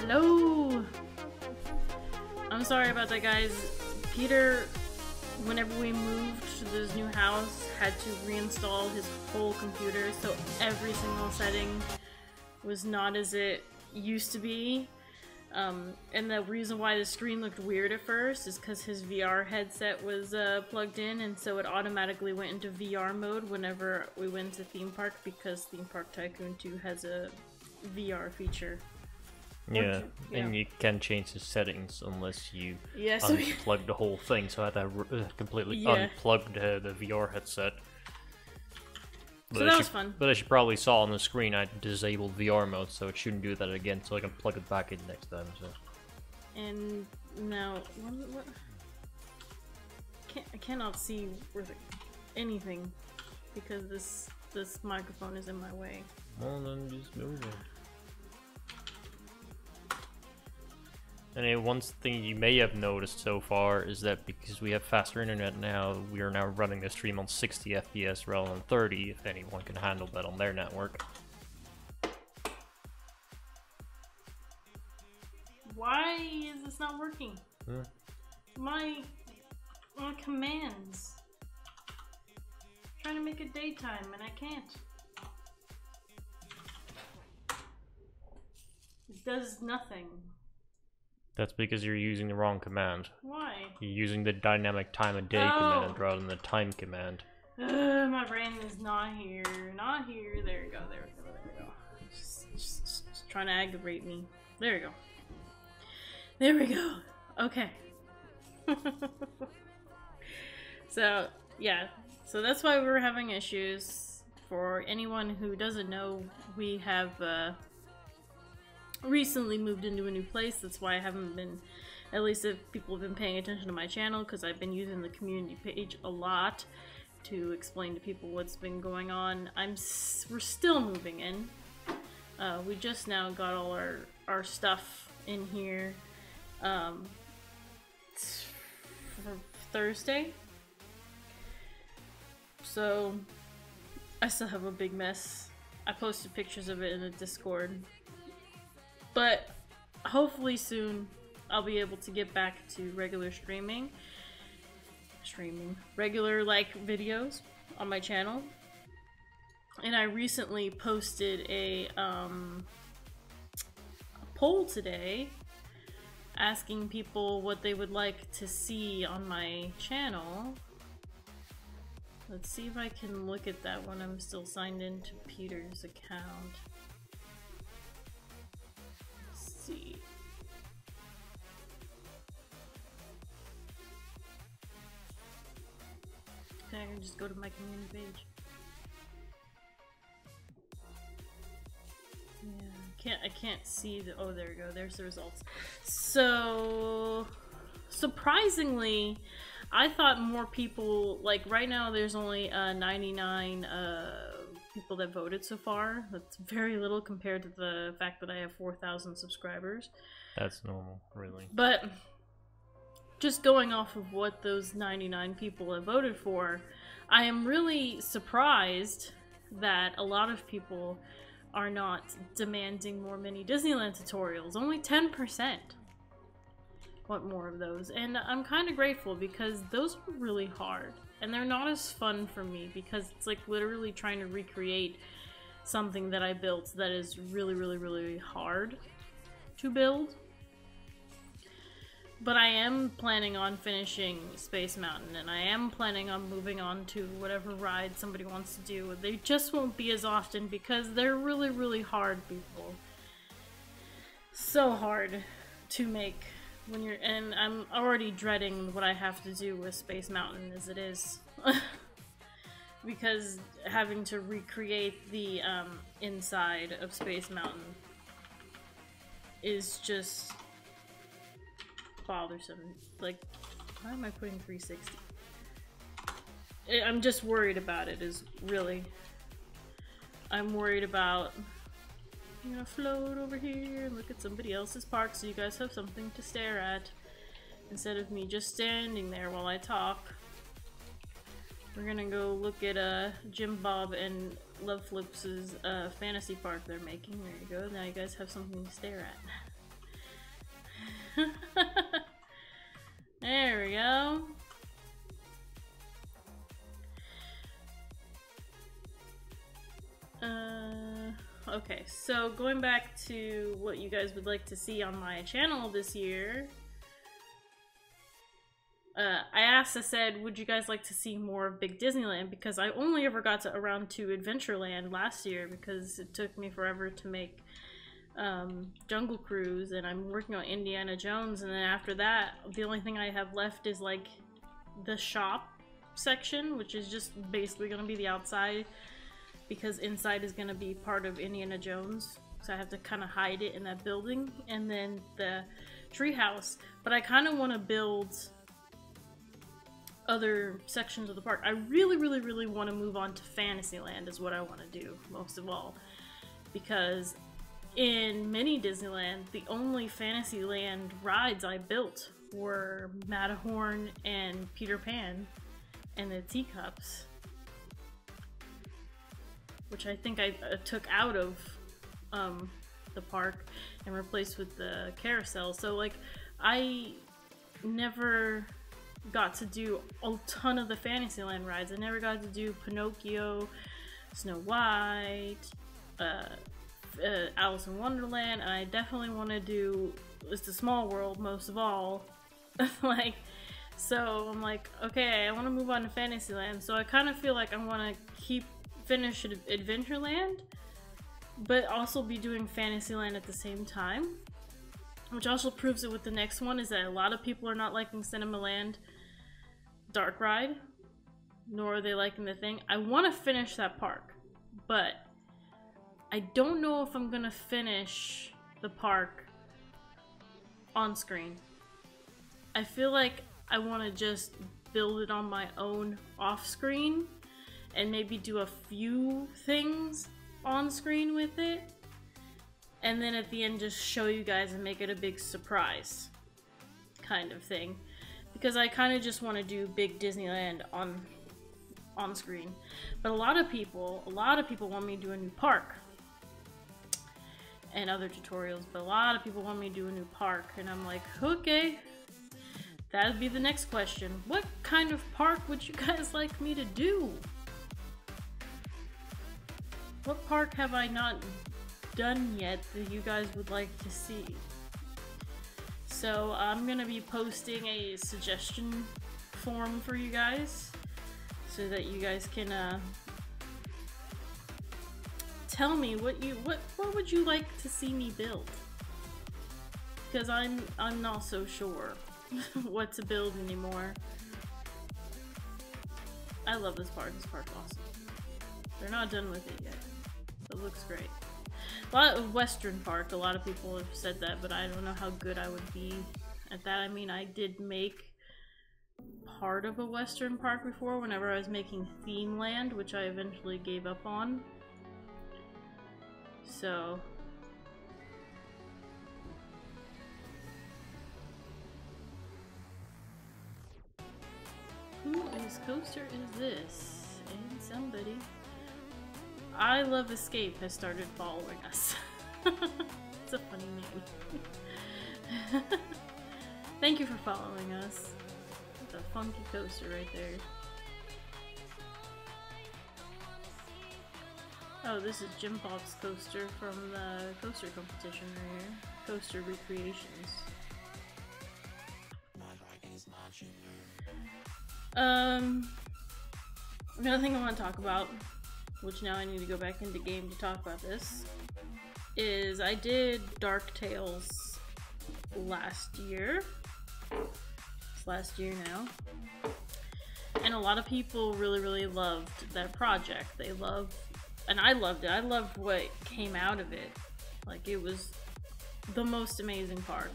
Hello! I'm sorry about that, guys. Peter, whenever we moved to this new house, had to reinstall his whole computer, so every single setting was not as it used to be. And the reason why the screen looked weird at first is because his VR headset was plugged in, and so it automatically went into VR mode whenever we went to theme park, because Theme Park Tycoon 2 has a VR feature. Yeah, and you can change the settings unless you so unplug the whole thing, so I had to completely unplug the VR headset. But so that was fun. But as you probably saw on the screen, I disabled VR mode, so it shouldn't do that again, so I can plug it back in next time. So. And now, what? I cannot see anything because this microphone is in my way. Well, then just move it. Anyway, one thing you may have noticed so far is that because we have faster internet now, we are now running the stream on 60 FPS rather than 30, if anyone can handle that on their network. Why is this not working? Huh? My commands. I'm trying to make it daytime and I can't. It does nothing. That's because you're using the wrong command. Why? You're using the dynamic time of day command rather than the time command. My brain is not here. Not here. There we go. There we go. There we go. Just trying to aggravate me. There we go. There we go. Okay. So, yeah. So that's why we're having issues. For anyone who doesn't know, we have recently moved into a new place. That's why I haven't been, at least if people have been paying attention to my channel, because I've been using the community page a lot to explain to people what's been going on. We're still moving in. We just now got all our stuff in here for Thursday. So I still have a big mess. I posted pictures of it in the Discord. But hopefully soon I'll be able to get back to regular streaming, regular like videos on my channel. And I recently posted a poll today asking people what they would like to see on my channel. Let's see if I can look at that when I'm still signed into Peter's account. See. Okay, I can just go to my community page. Yeah, I can't see the, oh, there we go, there's the results. So, surprisingly, I thought more people, like right now there's only 99 people that voted so far. That's very little compared to the fact that I have 4,000 subscribers. That's normal, really. But just going off of what those 99 people have voted for, I am really surprised that a lot of people are not demanding more mini Disneyland tutorials. Only 10% want more of those, and I'm kind of grateful because those are really hard. And they're not as fun for me because it's like literally trying to recreate something that I built that is really, really, really hard to build. But I am planning on finishing Space Mountain, and I am planning on moving on to whatever ride somebody wants to do. They just won't be as often because they're really, really hard, people. So hard to make. When you're, and I'm already dreading what I have to do with Space Mountain as it is. Because having to recreate the inside of Space Mountain is just bothersome. Like, why am I putting 360? I'm just worried about it, is really. I'm worried about, I'm gonna float over here and look at somebody else's park so you guys have something to stare at instead of me just standing there while I talk. We're gonna go look at Jim Bob and Love Flips' fantasy park they're making. There you go. Now you guys have something to stare at. Okay, so going back to what you guys would like to see on my channel this year, I said, would you guys like to see more of Big Disneyland? Because I only ever got around to Adventureland last year because it took me forever to make Jungle Cruise, and I'm working on Indiana Jones, and then after that, the only thing I have left is like the shop section, which is just basically going to be the outside, because inside is going to be part of Indiana Jones, so I have to kind of hide it in that building, and then the treehouse. But I kind of want to build other sections of the park. I really want to move on to Fantasyland is what I want to do most of all, because in Mini Disneyland, the only Fantasyland rides I built were Matterhorn and Peter Pan and the teacups, which I think I took out of the park and replaced with the carousel. So like, I never got to do a ton of the Fantasyland rides. I never got to do Pinocchio, Snow White, Alice in Wonderland, and I definitely want to do It's a Small World most of all. Like, so I'm like, okay, I want to move on to Fantasyland, so I kind of feel like I want to finish Adventureland, but also be doing Fantasyland at the same time, which also proves it with the next one, is that a lot of people are not liking Cinemaland Dark Ride, nor are they liking the thing. I want to finish that park, but I don't know if I'm gonna finish the park on screen. I feel like I want to just build it on my own off screen and maybe do a few things on screen with it, and then at the end just show you guys and make it a big surprise kind of thing, because I kind of just want to do Big Disneyland on screen. But a lot of people want me to do a new park and other tutorials, but a lot of people want me to do a new park, and I'm like, okay, that'd be the next question. What kind of park would you guys like me to do? What park have I not done yet that you guys would like to see? So I'm gonna be posting a suggestion form for you guys so that you guys can tell me what would you like to see me build, because I'm not so sure what to build anymore. I love this park. This park's awesome. They're not done with it yet. It looks great. A lot of Western Park, a lot of people have said that, but I don't know how good I would be at that. I mean, I did make part of a Western Park before whenever I was making Theme Land, which I eventually gave up on. So whose coaster is this? And somebody. I Love Escape has started following us. It's a funny name. Thank you for following us. It's a funky coaster right there. Oh, this is Jim Bob's coaster from the coaster competition right here. Coaster Recreations. Another thing I want to talk about, which now I need to go back into game to talk about this, is I did Dark Tales last year. It's last year now. And a lot of people really loved that project. They loved, and I loved it. I loved what came out of it. Like, it was the most amazing part,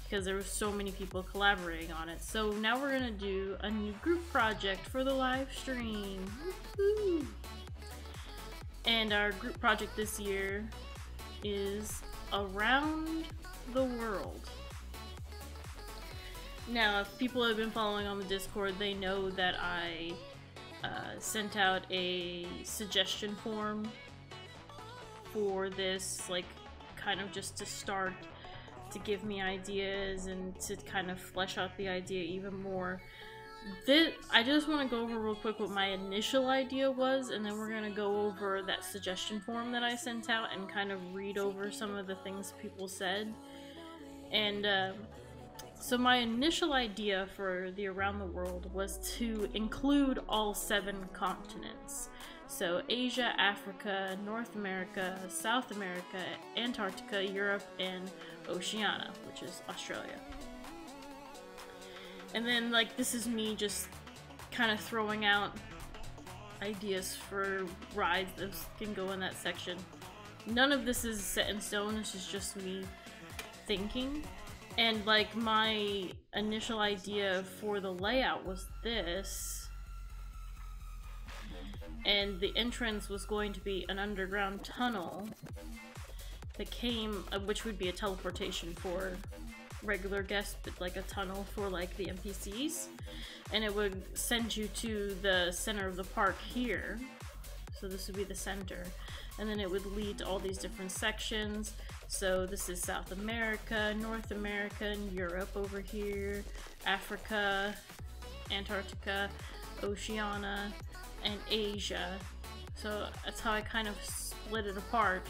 because there were so many people collaborating on it. So now we're gonna do a new group project for the live stream. Woohoo! And our group project this year is Around the World. Now, if people have been following on the Discord, they know that I sent out a suggestion form for this, like, kind of just to start, to give me ideas and to kind of flesh out the idea even more. I just want to go over real quick what my initial idea was, and then we're going to go over that suggestion form that I sent out and kind of read over some of the things people said. And so my initial idea for the Around the World was to include all 7 continents. So Asia, Africa, North America, South America, Antarctica, Europe, and Oceania, which is Australia. And then, like, this is me just kind of throwing out ideas for rides that can go in that section. None of this is set in stone, this is just me thinking. And, like, my initial idea for the layout was this. And the entrance was going to be an underground tunnel that came, which would be a teleportation for regular guests, but like a tunnel for like the NPCs, and it would send you to the center of the park here. So this would be the center, and then it would lead to all these different sections. So this is South America, North America, and Europe over here, Africa, Antarctica, Oceania, and Asia. So that's how I kind of split it apart.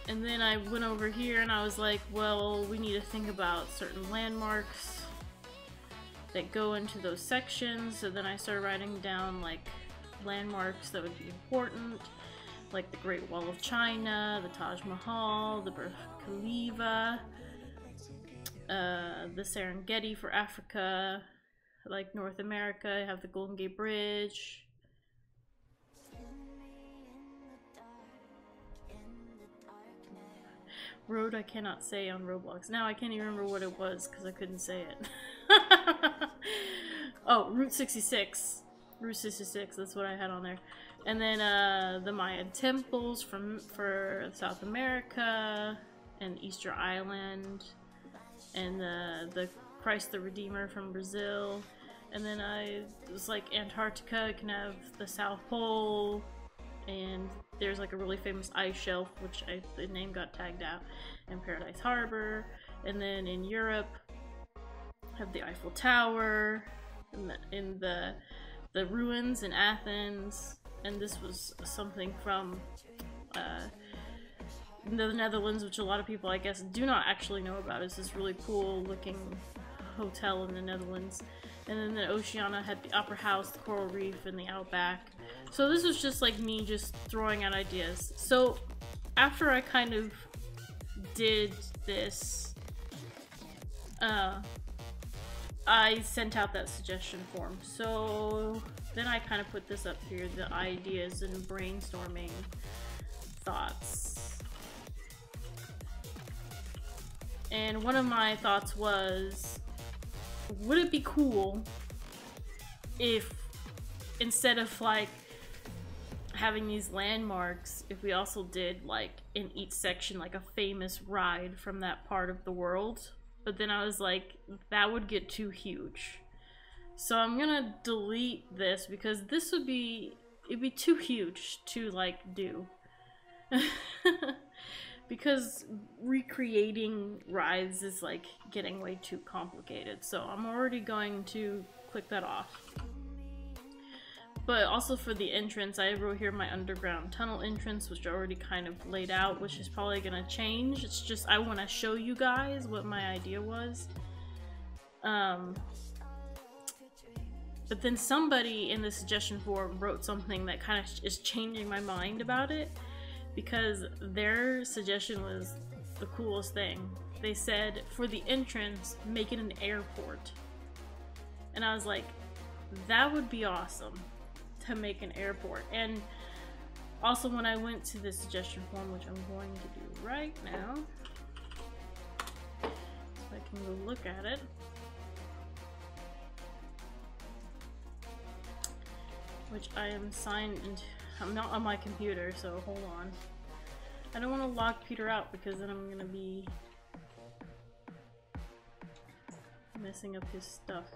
And then I went over here and I was like, well, we need to think about certain landmarks that go into those sections. So then I started writing down like landmarks that would be important, like the Great Wall of China, the Taj Mahal, the Burj Khalifa, the Serengeti for Africa, like North America, I have the Golden Gate Bridge. Road I cannot say on Roblox. Now I can't even remember what it was because I couldn't say it. Oh, Route 66. Route 66, that's what I had on there. And then the Mayan temples for South America and Easter Island, and the Christ the Redeemer from Brazil. And then I was like, Antarctica can have the South Pole, and there's like a really famous ice shelf, which the name got tagged out, in Paradise Harbor. And then in Europe, have the Eiffel Tower, in the ruins in Athens. And this was something from the Netherlands, which a lot of people, I guess, do not actually know about. It's this really cool looking hotel in the Netherlands. And then the Oceania had the Opera House, the Coral Reef, and the Outback. So this was just like me just throwing out ideas. So after I kind of did this, I sent out that suggestion form. So then I kind of put this up here, the ideas and brainstorming thoughts. And one of my thoughts was, would it be cool if instead of like having these landmarks, if we also did like in each section like a famous ride from that part of the world? But then I was like, that would get too huge. So I'm gonna delete this because this would be, it'd be too huge to like do. Because recreating rides is like getting way too complicated. So I'm already going to click that off. But also for the entrance, I wrote here my underground tunnel entrance, which I already kind of laid out, which is probably gonna change. It's just I want to show you guys what my idea was. But then somebody in the suggestion form wrote something that kind of is changing my mind about it, because their suggestion was the coolest thing. They said, for the entrance, make it an airport. And I was like, that would be awesome to make an airport. And also when I went to the suggestion form, which I'm going to do right now, so I can go look at it. Which I am signed into. I'm not on my computer, so hold on. I don't want to lock Peter out because then I'm gonna be messing up his stuff.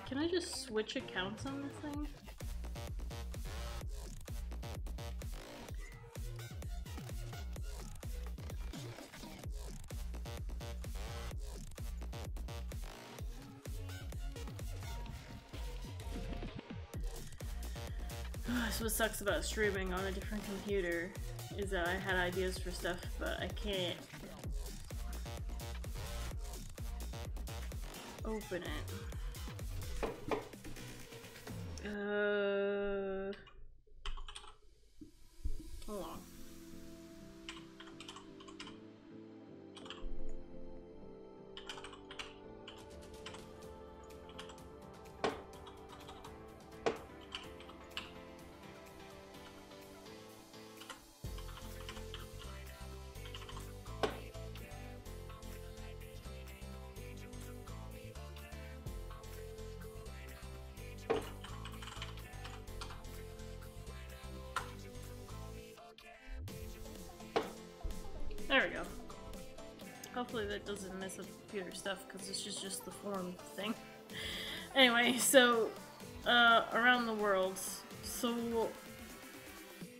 Can I just switch accounts on this thing? That's what sucks about streaming on a different computer, is that I had ideas for stuff, but I can't open it. Hold on. There we go. Hopefully that doesn't mess up computer stuff, because it's just the form thing. Anyway, so, around the world. So,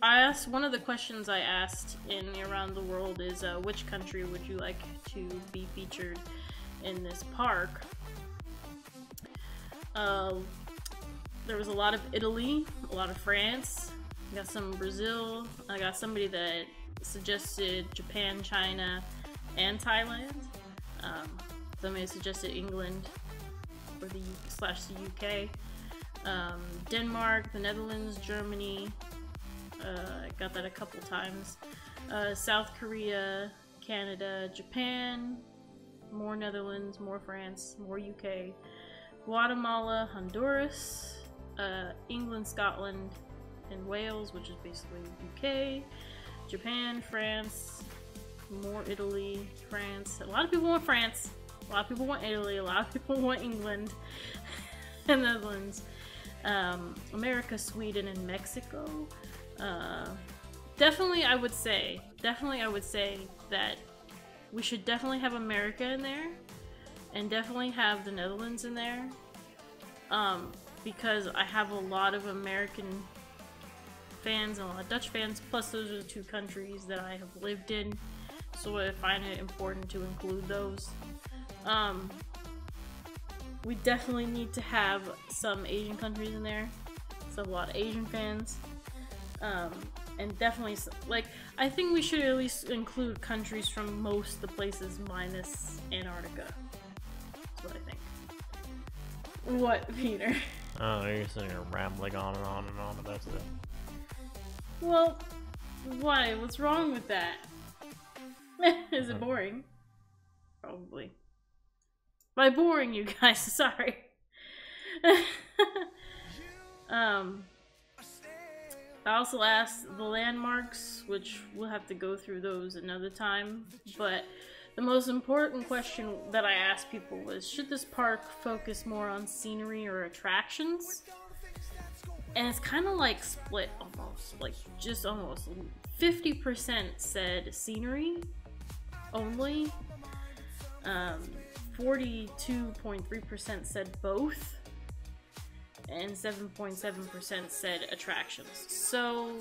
I asked, one of the questions I asked in Around the World is, which country would you like to be featured in this park? There was a lot of Italy, a lot of France, I got some Brazil, I got somebody that suggested Japan, China, and Thailand. Somebody suggested England or the UK. Denmark, the Netherlands, Germany. I got that a couple times. South Korea, Canada, Japan, more Netherlands, more France, more UK. Guatemala, Honduras, England, Scotland, and Wales, which is basically UK. Japan, France, more Italy, France. A lot of people want France. A lot of people want Italy. A lot of people want England and Netherlands. America, Sweden, and Mexico. Definitely I would say that we should definitely have America in there, and definitely have the Netherlands in there. Because I have a lot of American fans and a lot of Dutch fans, plus those are the two countries that I have lived in, so I find it important to include those. We definitely need to have some Asian countries in there, so a lot of Asian fans, and definitely, like, I think we should at least include countries from most of the places minus Antarctica. That's what I think. What, Peter? Oh, you're sitting here rambling on and on and on about stuff. Well, why? What's wrong with that? Is it boring? Probably. By boring, you guys, sorry. I also asked the landmarks, which we'll have to go through those another time, but the most important question that I asked people was, should this park focus more on scenery or attractions? And it's kind of like split almost, like just almost. 50% said scenery only, 42.3% said both, and 7.7% said attractions. So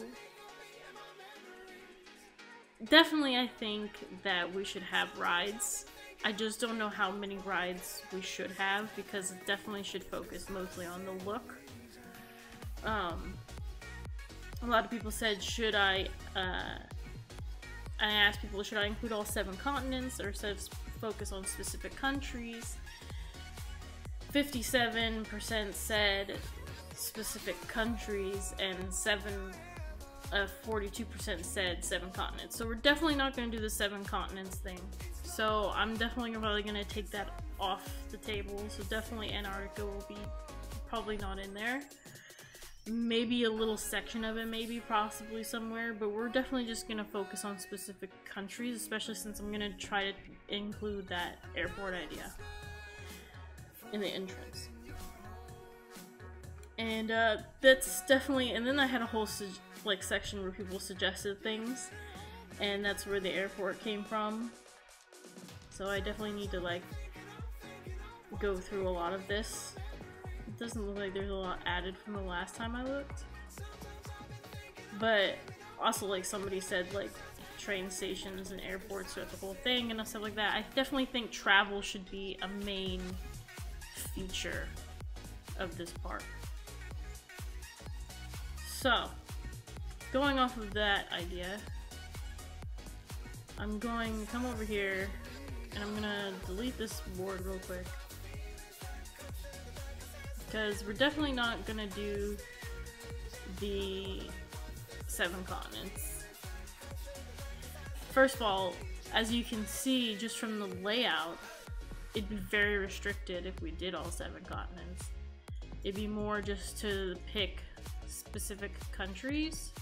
definitely I think that we should have rides. I just don't know how many rides we should have, because it definitely should focus mostly on the look. A lot of people said, should I asked people, should I include all 7 continents or focus on specific countries? 57% said specific countries, and 42% said 7 continents. So we're definitely not going to do the 7 continents thing. So I'm definitely probably going to take that off the table. So definitely Antarctica will be probably not in there. Maybe a little section of it, maybe possibly somewhere, but we're definitely just going to focus on specific countries, especially since I'm going to try to include that airport idea in the entrance. And that's definitely, and then I had a whole section where people suggested things, and that's where the airport came from. So I definitely need to like go through a lot of this. It doesn't look like there's a lot added from the last time I looked. But also, like, somebody said, like, train stations and airports are the whole thing and stuff like that. I definitely think travel should be a main feature of this park. So, going off of that idea, I'm going to come over here and I'm gonna delete this board real quick. Because we're definitely not gonna do the 7 continents. First of all, as you can see just from the layout, it'd be very restricted if we did all 7 continents. It'd be more just to pick specific countries.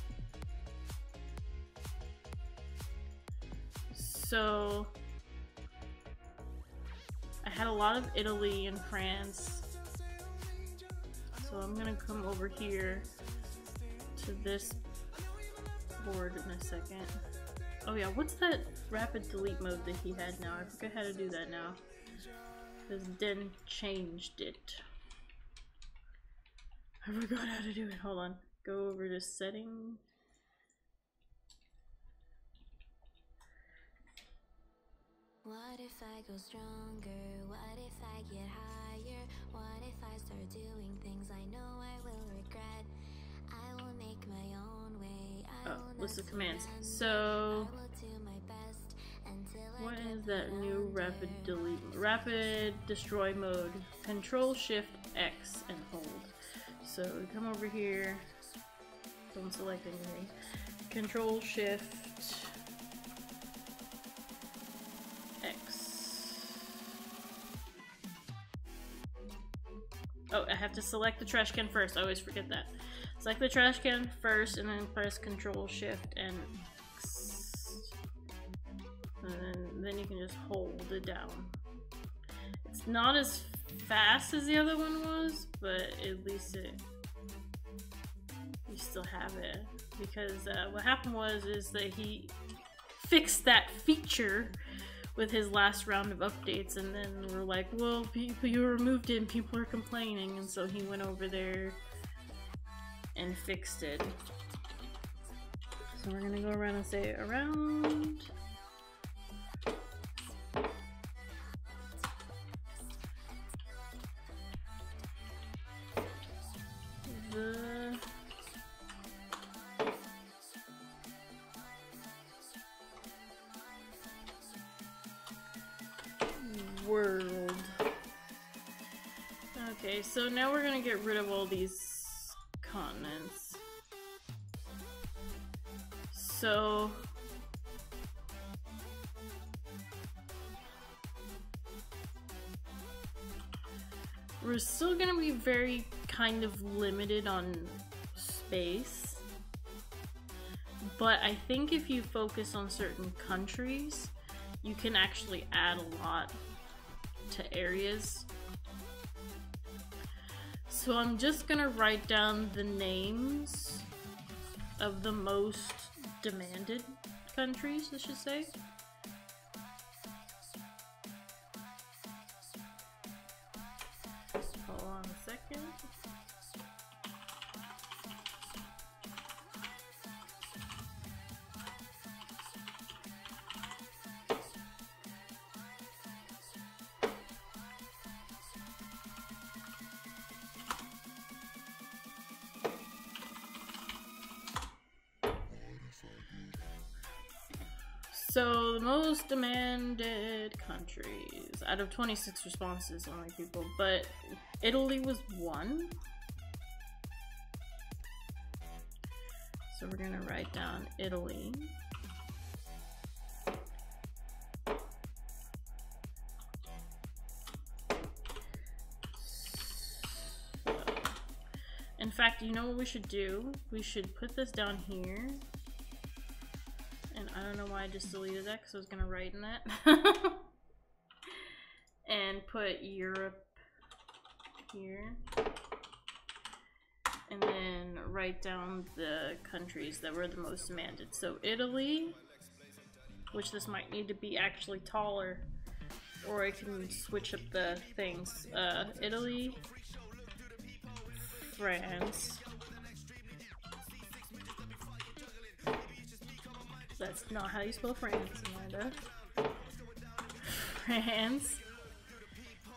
So I had a lot of Italy and France. So I'm gonna come over here to this board in a second. Oh yeah, what's that rapid delete mode that he had now? I forget how to do that now. Because Den changed it. I forgot how to do it. Hold on. Go over to setting. What if I go stronger? What if I get higher? What if I start doing things I know I will regret? I will make my own way. List of commands. So what is that new rapid delete? Rapid destroy mode. Control Shift X and hold. So come over here. Don't select anything. Control Shift X. Oh, I have to select the trash can first. I always forget that. Select the trash can first and then press Control Shift and X. And then you can just hold it down. It's not as fast as the other one was, but at least you still have it. Because what happened is that he fixed that feature with his last round of updates, and then we're like, well, you removed it and people are complaining, and so he went over there and fixed it. So we're gonna go around and say around. The world. Okay, so now we're gonna get rid of all these continents. So we're still gonna be very kind of limited on space, but I think if you focus on certain countries, you can actually add a lot to areas. So I'm just gonna write down the names of the most demanded countries, I should say. Hold on a second. So, the most demanded countries out of 26 responses, only people, but Italy was 1. So, we're gonna write down Italy. In fact, you know what we should do? We should put this down here. And I don't know why I just deleted that because I was gonna write in that. And put Europe here. And then write down the countries that were the most demanded. So Italy, which this might need to be actually taller, or I can switch up the things. Italy, France. That's not how you spell France, Amanda. France.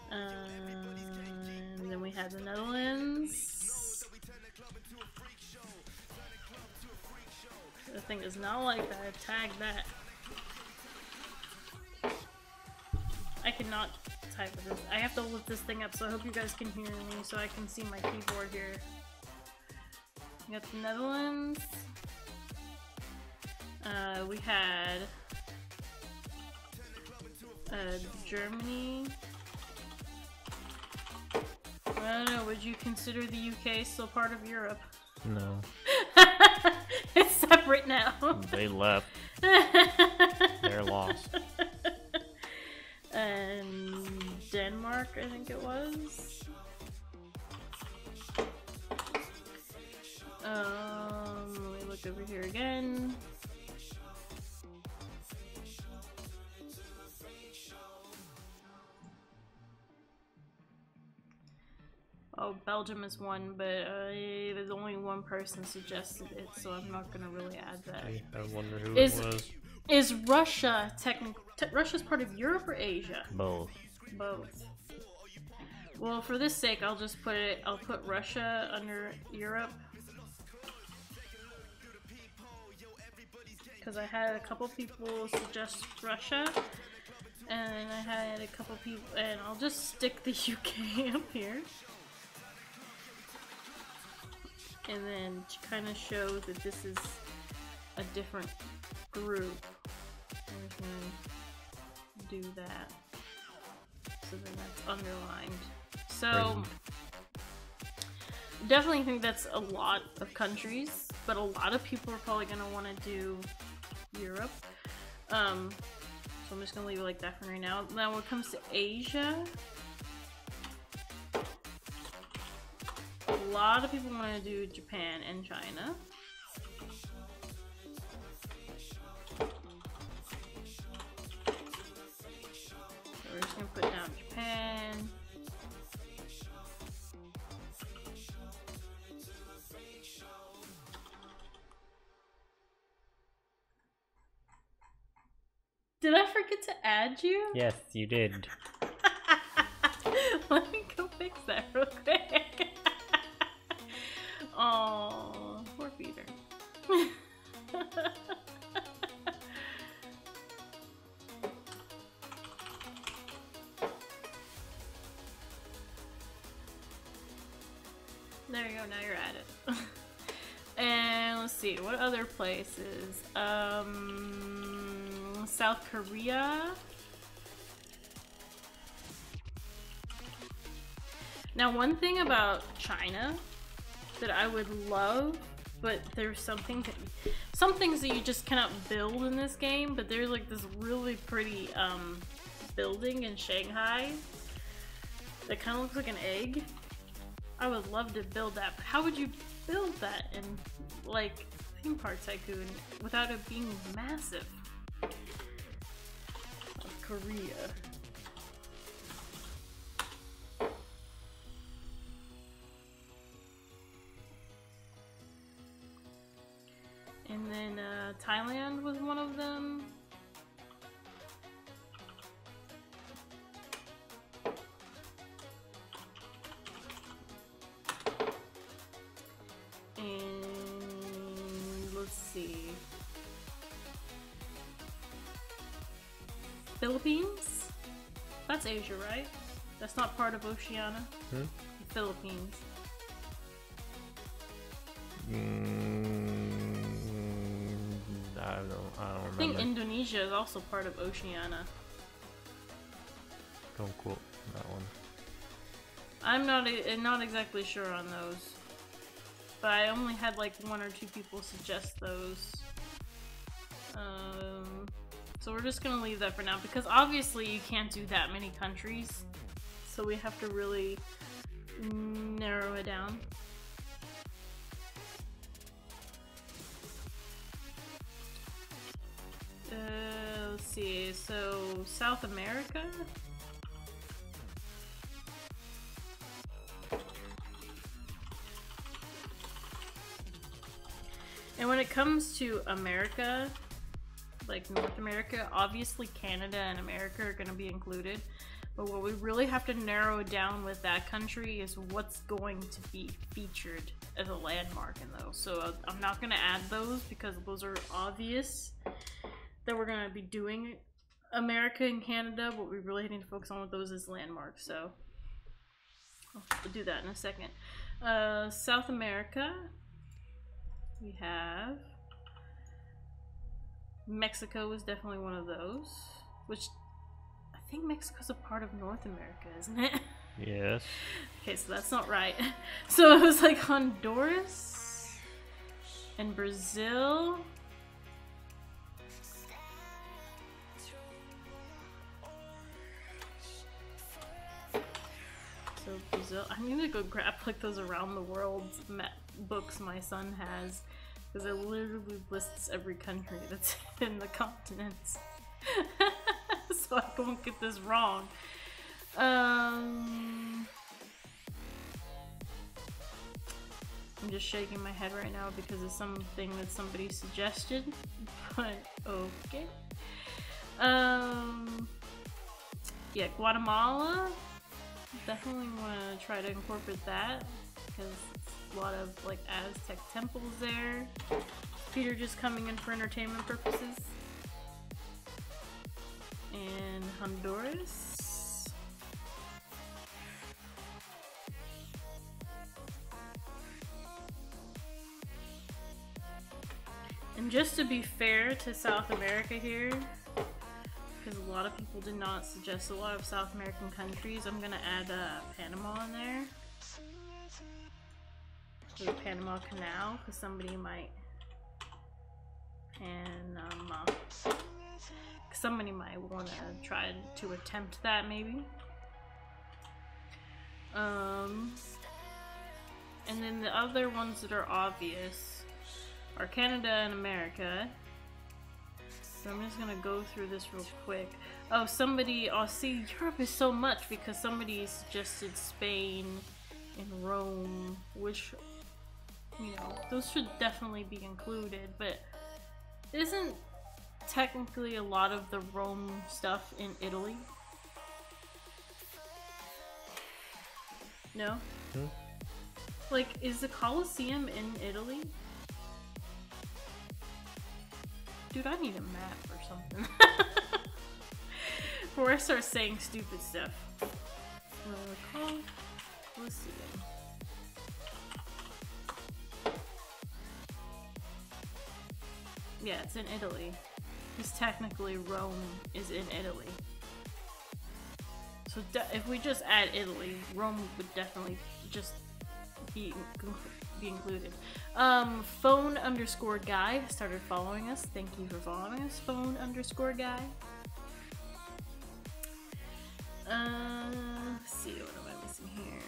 And then we have the Netherlands. The thing is not like that. Tag that. I cannot type with this. I have to lift this thing up, so I hope you guys can hear me so I can see my keyboard here. We got the Netherlands. We had Germany. I don't know, would you consider the UK still part of Europe? No. It's separate now. They left. They're lost. And Denmark, I think it was. Let me look over here again. Oh, Belgium is one, but there's only one person suggested it, so I'm not gonna really add that. I wonder who it was. Is Russia Russia's part of Europe or Asia? Both. Both. Well, for this sake, I'll just put it. I'll put Russia under Europe because I had a couple people suggest Russia, and I had a couple people, and I'll just stick the UK up here. And then to kind of show that this is a different group, I'm just gonna do that. So then that's underlined. So, definitely think that's a lot of countries, but a lot of people are probably gonna want to do Europe. So I'm just gonna leave it like that for right now. Now when it comes to Asia, a lot of people want to do Japan and China. So we're just gonna put down Japan. Did I forget to add you? Yes, you did. Let me go fix that real quick. Oh, poor Peter. There you go, now you're at it. And let's see, what other places? South Korea. Now, one thing about China that I would love, but there's some things that you just cannot build in this game, but there's like this really pretty building in Shanghai that kind of looks like an egg. I would love to build that, but how would you build that in like Theme Park Tycoon without it being massive? South Korea. And then Thailand was one of them. And let's see. Philippines? That's Asia, right? That's not part of Oceania? Hmm? The Philippines. I don't remember. I think Indonesia is also part of Oceania. Don't quote that one. I'm not exactly sure on those, but I only had like one or two people suggest those. So we're just gonna leave that for now because obviously you can't do that many countries, so we have to really narrow it down. Let's see, so South America? And when it comes to America, like North America, obviously Canada and America are going to be included. But what we really have to narrow down with that country is what's going to be featured as a landmark in those. So I'm not going to add those because those are obvious that we're going to be doing America and Canada. What we really need to focus on with those is landmarks. So we'll do that in a second. South America, we have Mexico is definitely one of those, which I think Mexico's a part of North America, isn't it? Yes. Okay, so that's not right. So it was like Honduras and Brazil. So Brazil, I need to go grab like those around the world books my son has, because it literally lists every country that's in the continents. So I won't get this wrong. I'm just shaking my head right now because it's something that somebody suggested, but okay. Yeah, Guatemala. Definitely want to try to incorporate that because a lot of like Aztec temples there. Peter just coming in for entertainment purposes. And Honduras. And just to be fair to South America here, because a lot of people did not suggest a lot of South American countries, I'm gonna add Panama in there. For the Panama Canal, because somebody might, and somebody might want to try to attempt that maybe. And then the other ones that are obvious are Canada and America. So I'm just gonna go through this real quick. Oh, somebody, oh see, Europe is so much because somebody suggested Spain and Rome, which, you know, those should definitely be included, but isn't technically a lot of the Rome stuff in Italy? No? Hmm? Like, is the Colosseum in Italy? Dude, I need a map or something. Before I start saying stupid stuff. Colosseum. Yeah, it's in Italy. Because technically Rome is in Italy. So if we just add Italy, Rome would definitely just be included. Phone_guy started following us. Thank you for following us, phone_guy. Let's see, what am I missing here?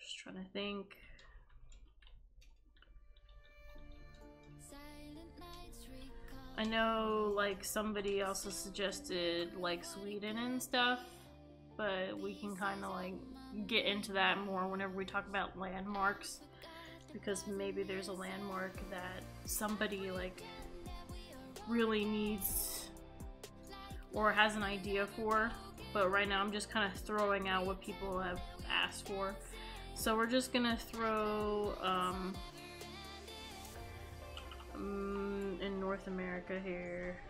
Just trying to think. I know, like, somebody also suggested, like, Sweden and stuff, but we can kind of, like, get into that more whenever we talk about landmarks, because maybe there's a landmark that somebody, like, really needs or has an idea for, but right now I'm just kind of throwing out what people have asked for. So we're just gonna throw, in North America here.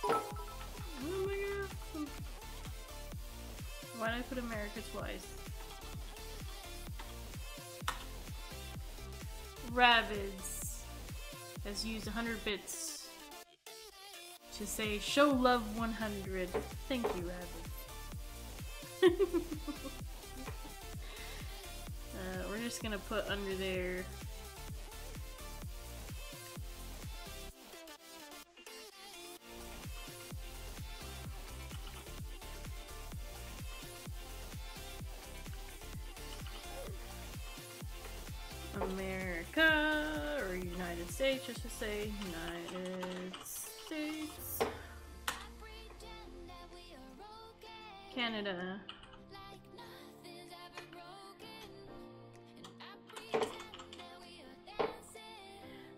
Oh my god. Why did I put America twice? Rabbids has used 100 bits to say show love 100. Thank you, Rabbit. We're just gonna put under there America, or United States, just to say United States. Canada.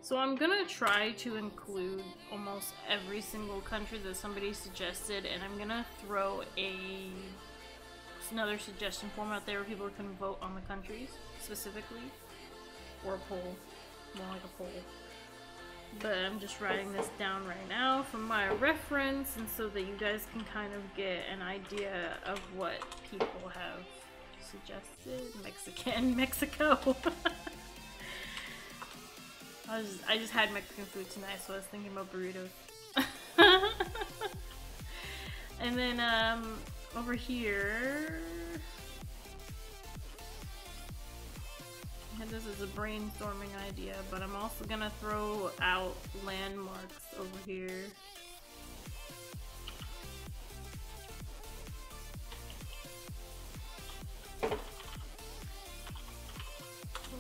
So I'm gonna try to include almost every single country that somebody suggested, and I'm gonna throw another suggestion form out there where people can vote on the countries specifically, or a poll, more like a poll. But I'm just writing this down right now for my reference, and so that you guys can kind of get an idea of what people have suggested. Mexico. I just had Mexican food tonight, so I was thinking about burritos. And then over here, and this is a brainstorming idea, but I'm also gonna throw out landmarks over here.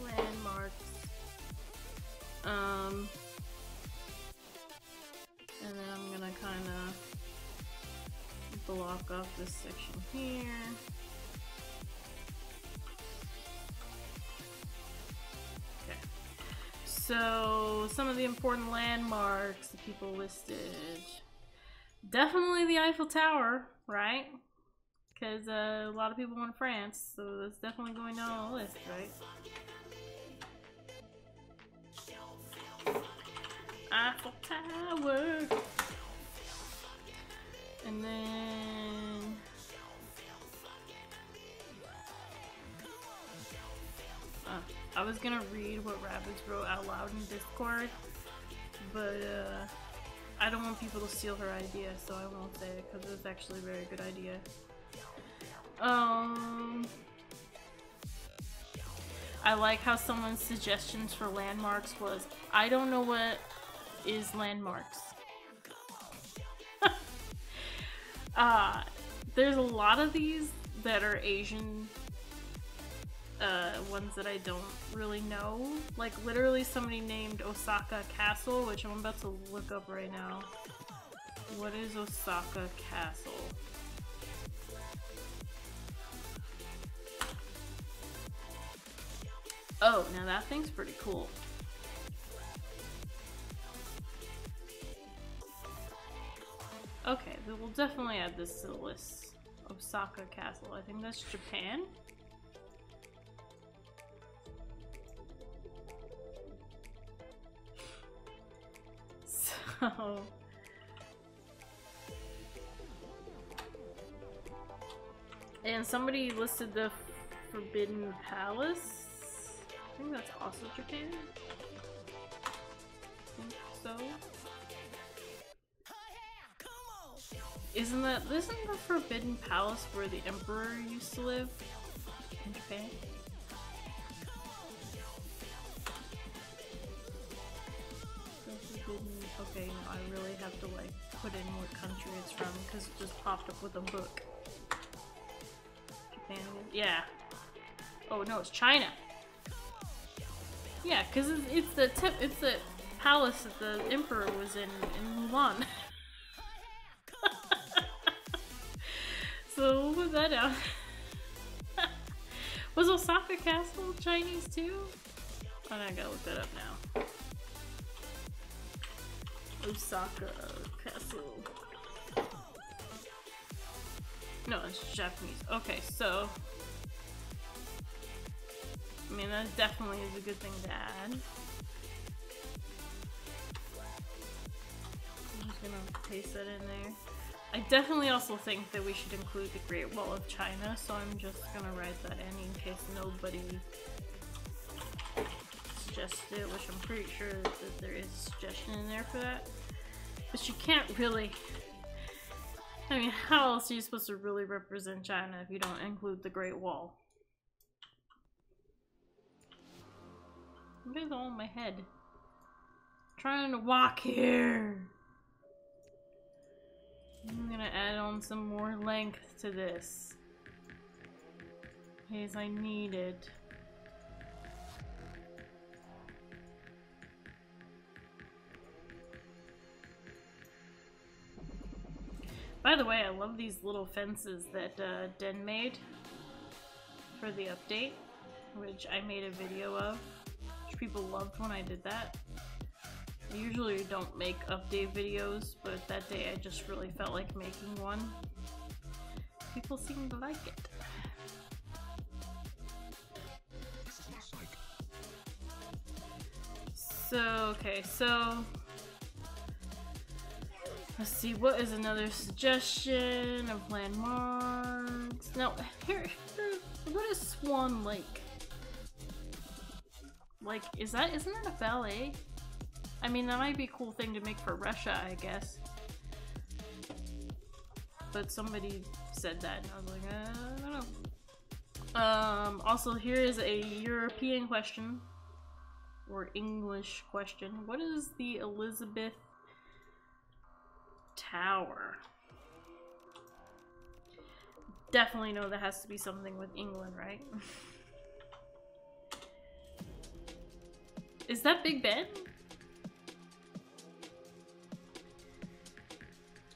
Landmarks. And then I'm gonna kind of block off this section here. Okay. So some of the important landmarks that people listed. Definitely the Eiffel Tower, right? Because a lot of people want France, so that's definitely going down on the list, right? Eiffel Tower. And then I was gonna read what Rabbits wrote out loud in Discord, but I don't want people to steal her idea, so I won't say it because it's actually a very good idea. I like how someone's suggestions for landmarks was, I don't know what is landmarks. There's a lot of these that are Asian ones that I don't really know. Like literally somebody named Osaka Castle, which I'm about to look up right now. What is Osaka Castle? Oh, now that thing's pretty cool. Okay, we'll definitely add this to the list. Osaka Castle. I think that's Japan. So... and somebody listed the Forbidden Palace. I think that's also Japan. I think so. Isn't the Forbidden Palace where the Emperor used to live in Japan? Okay, no, I really have to like put in what country it's from because it just popped up with a book. Japan, yeah. Oh no, it's China. Yeah, because it's the palace that the Emperor was in Mulan. So we'll put that down. Was Osaka Castle Chinese too? Oh, I gotta look that up now. Osaka Castle. No, it's Japanese. Okay, so I mean that definitely is a good thing to add. I'm just gonna paste that in there. I definitely also think that we should include the Great Wall of China, so I'm just gonna write that in case nobody suggested it, which I'm pretty sure that there is a suggestion in there for that. But you can't really... I mean, how else are you supposed to really represent China if you don't include the Great Wall? What is all in my head? I'm trying to walk here! I'm gonna add on some more length to this. In case I need it. By the way, I love these little fences that Den made for the update, which I made a video of, which people loved when I did that. I usually don't make update videos, but that day I just really felt like making one. People seem to like it. So, okay, so let's see, what is another suggestion of landmarks? Now, here, what is Swan Lake? Like, isn't that a ballet? I mean, that might be a cool thing to make for Russia, I guess. But somebody said that, and I was like, I don't know. Also, here is a European question. Or English question. What is the Elizabeth Tower? Definitely know that has to be something with England, right? Is that Big Ben?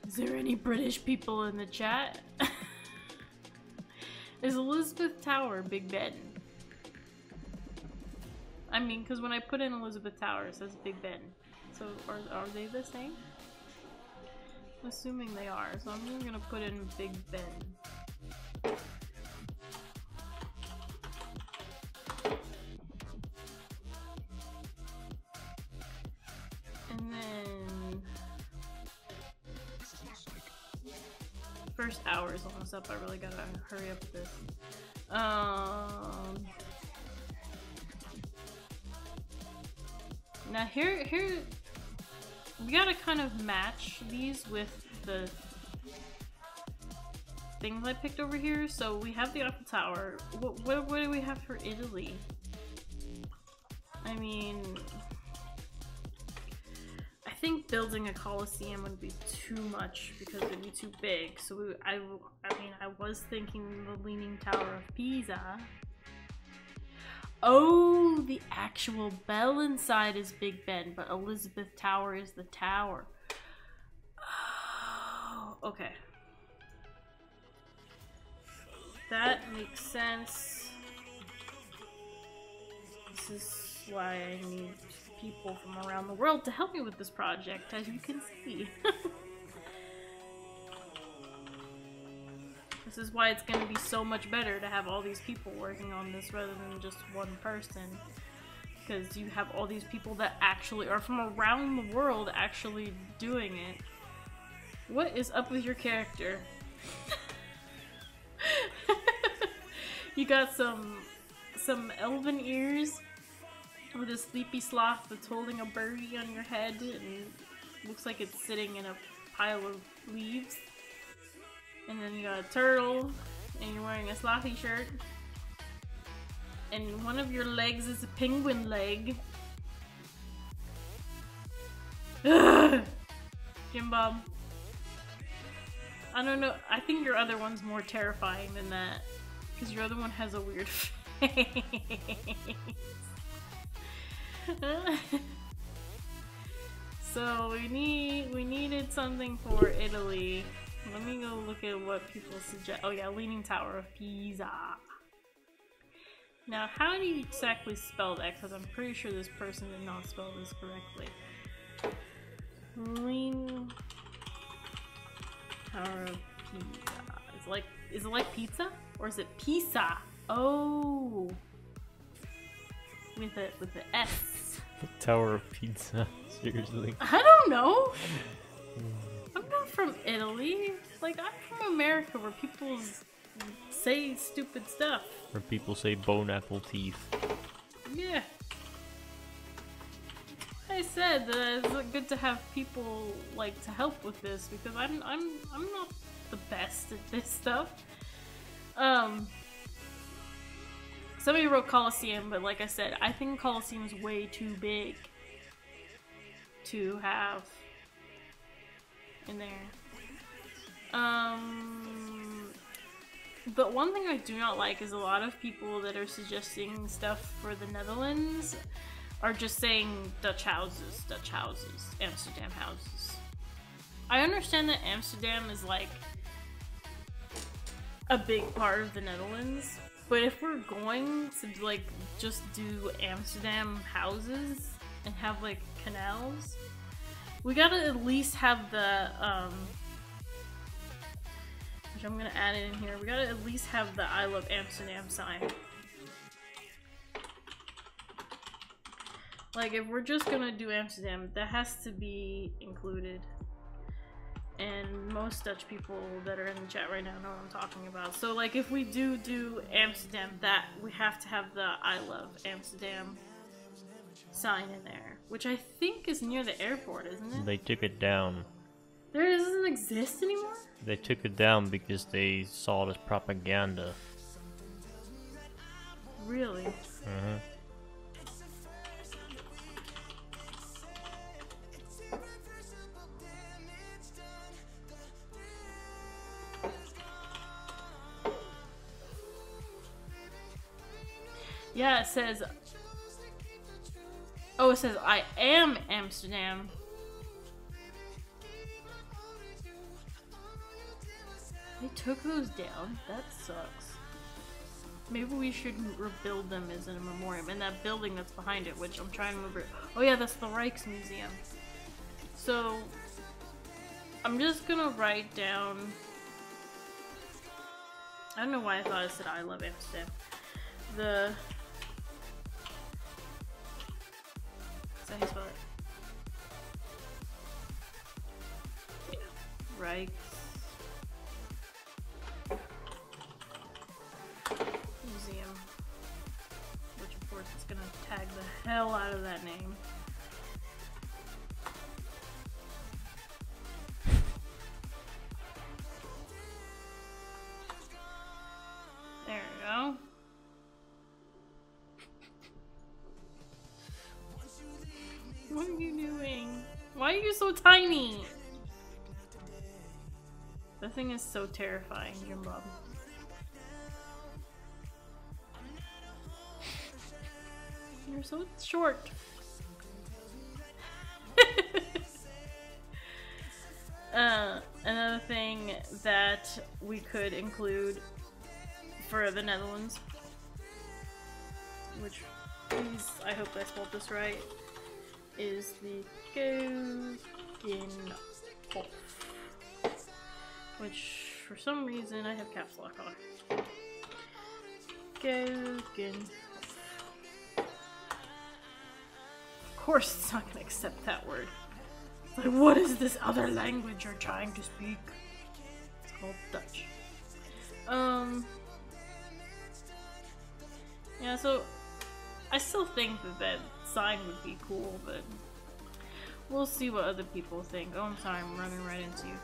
Is there any British people in the chat? Is Elizabeth Tower Big Ben? I mean, because when I put in Elizabeth Tower, it says Big Ben. So, are they the same? I'm assuming they are, so I'm just gonna put in Big Ben. And then... first hour is almost up, I really gotta hurry up with this. Now here, we gotta kind of match these with the things I picked over here. So we have the Eiffel Tower. What do we have for Italy? I mean, I think building a Colosseum would be too much because it'd be too big. So I mean, I was thinking the Leaning Tower of Pisa. Oh, the actual bell inside is Big Ben, but Elizabeth Tower is the tower. Oh, okay. That makes sense. This is why I need people from around the world to help me with this project, as you can see. This is why it's going to be so much better to have all these people working on this rather than just one person. Because you have all these people that actually are from around the world actually doing it. What is up with your character? You got some elven ears with a sleepy sloth that's holding a birdie on your head and looks like it's sitting in a pile of leaves. And then you got a turtle, and you're wearing a slothy shirt. And one of your legs is a penguin leg. Jim Bob. I don't know, I think your other one's more terrifying than that. Because your other one has a weird face. So we needed something for Italy. Let me go look at what people suggest. Oh yeah, Leaning Tower of Pisa. Now, how do you exactly spell that? Because I'm pretty sure this person did not spell this correctly. Leaning Tower of Pisa. Is it like pizza? Or is it Pisa? Oh, with the S. Tower of Pizza. Seriously. I don't know. I'm not from Italy. Like, I'm from America where people say stupid stuff. Where people say bone apple teeth. Yeah. I said that it's good to have people like to help with this because I'm not the best at this stuff. Somebody wrote Colosseum, but like I said, I think Colosseum is way too big to have in there. But one thing I do not like is a lot of people that are suggesting stuff for the Netherlands are just saying Dutch houses, Amsterdam houses. I understand that Amsterdam is like a big part of the Netherlands, but if we're going to like just do Amsterdam houses and have like canals, We gotta at least have the, which I'm gonna add it in here, we gotta at least have the I Love Amsterdam sign. Like, if we're just gonna do Amsterdam, that has to be included. And most Dutch people that are in the chat right now know what I'm talking about. So, like, if we do Amsterdam, that we have to have the I Love Amsterdam sign in there. Which I think is near the airport, isn't it? They took it down. There doesn't exist anymore? They took it down because they saw it as propaganda. Really? Mm-hmm. Yeah, it says... Oh, it says I am Amsterdam. They took those down? That sucks. Maybe we should rebuild them as a memoriam. And that building that's behind it, which I'm trying to remember. Oh yeah, that's the Rijksmuseum. So, I'm just gonna write down... I don't know why I thought it said I Love Amsterdam. The... Is that how you spell it? Yeah. Rijks... Museum, which of course is gonna tag the hell out of that name. There we go. What are you doing? Why are you so tiny? That thing is so terrifying, Jim Bob. You're so short. Another thing that we could include for the Netherlands, which, please, I hope I spelled this right, is the Kogenhof, which for some reason I have caps lock on. Kogenhof. Of course it's not gonna accept that word. It's like, what is this other language you're trying to speak? It's called Dutch. Yeah, so I still think that that sign would be cool, but we'll see what other people think. Oh, I'm sorry, I'm running right into you.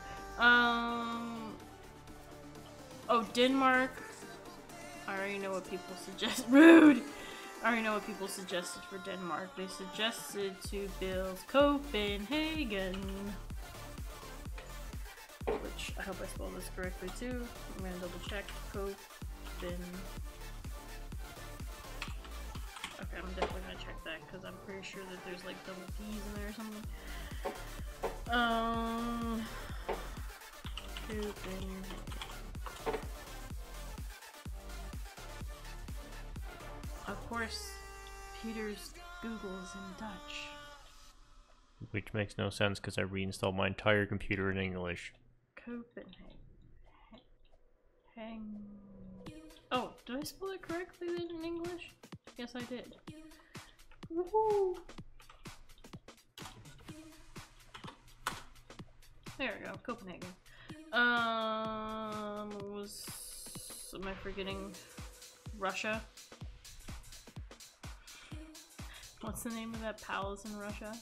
Oh, Denmark. I already know what people suggest. Rude! I already know what people suggested for Denmark. They suggested to build Copenhagen. Which, I hope I spelled this correctly too. I'm gonna double check. Okay, I'm definitely gonna check that because I'm pretty sure that there's like double P's in there or something. Copenhagen. Of course, Peter's Google is in Dutch. Which makes no sense because I reinstalled my entire computer in English. Copenhagen. Oh, did I spell it correctly then in English? Yes, I did. Woohoo! There we go, Copenhagen. Am I forgetting Russia? What's the name of that palace in Russia?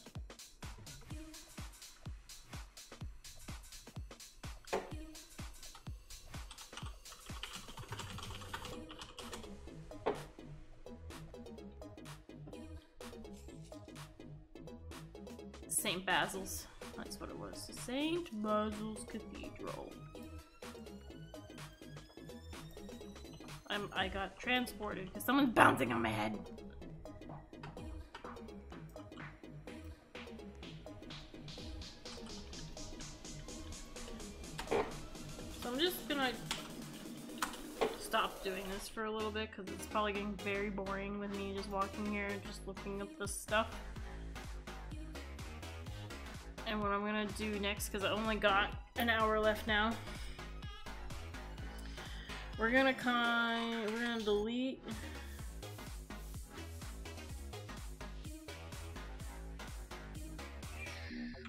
St. Basil's. That's what it was. St. Basil's Cathedral. I got transported because someone's bouncing on my head. So I'm just gonna stop doing this for a little bit because it's probably getting very boring with me just walking here and just looking up this stuff. and what I'm gonna do next, because I only got an hour left now. We're gonna delete.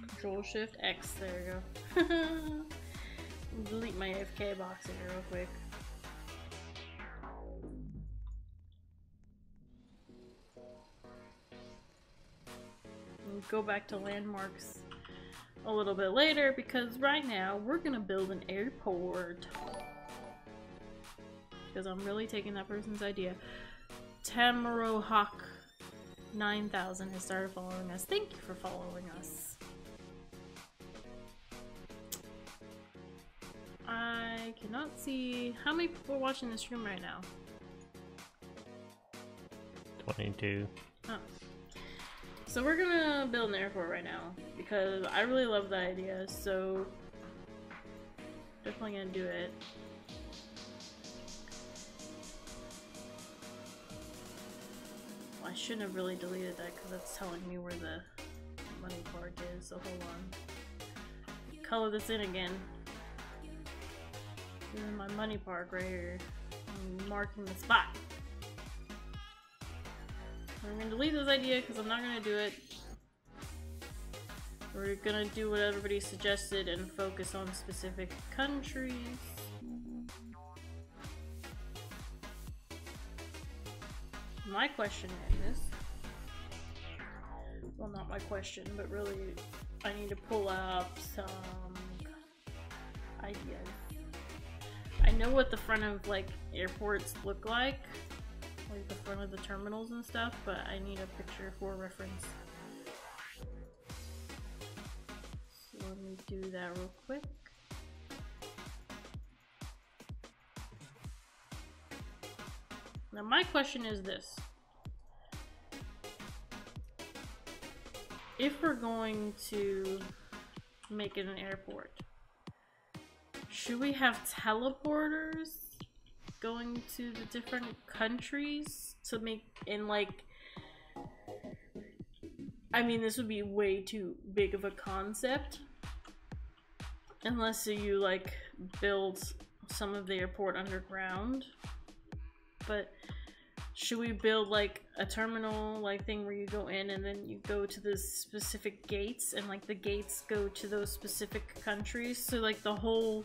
Control Shift X, there we go. Delete my AFK box in here real quick. And go back to landmarks a little bit later, because right now we're gonna build an airport. Because I'm really taking that person's idea. Tamarohawk 9000 has started following us. Thank you for following us. I cannot see how many people are watching this stream right now. 22. Oh. So we're gonna build an airport right now because I really love the idea, so definitely gonna do it. Well, I shouldn't have really deleted that because that's telling me where the money part is, so hold on. Color this in again. This is my money park right here. I'm marking the spot. I'm gonna delete this idea because I'm not gonna do it. We're gonna do what everybody suggested and focus on specific countries. My question is, well, not my question, but really I need to pull up some ideas. I know what the front of like airports look like the front of the terminals and stuff, but I need a picture for reference. So let me do that real quick. Now my question is this. If we're going to make it an airport, should we have teleporters going to the different countries to make in like, I mean, this would be way too big of a concept unless you like build some of the airport underground. But should we build like a terminal like thing where you go in and then you go to the specific gates and like the gates go to those specific countries, so like the whole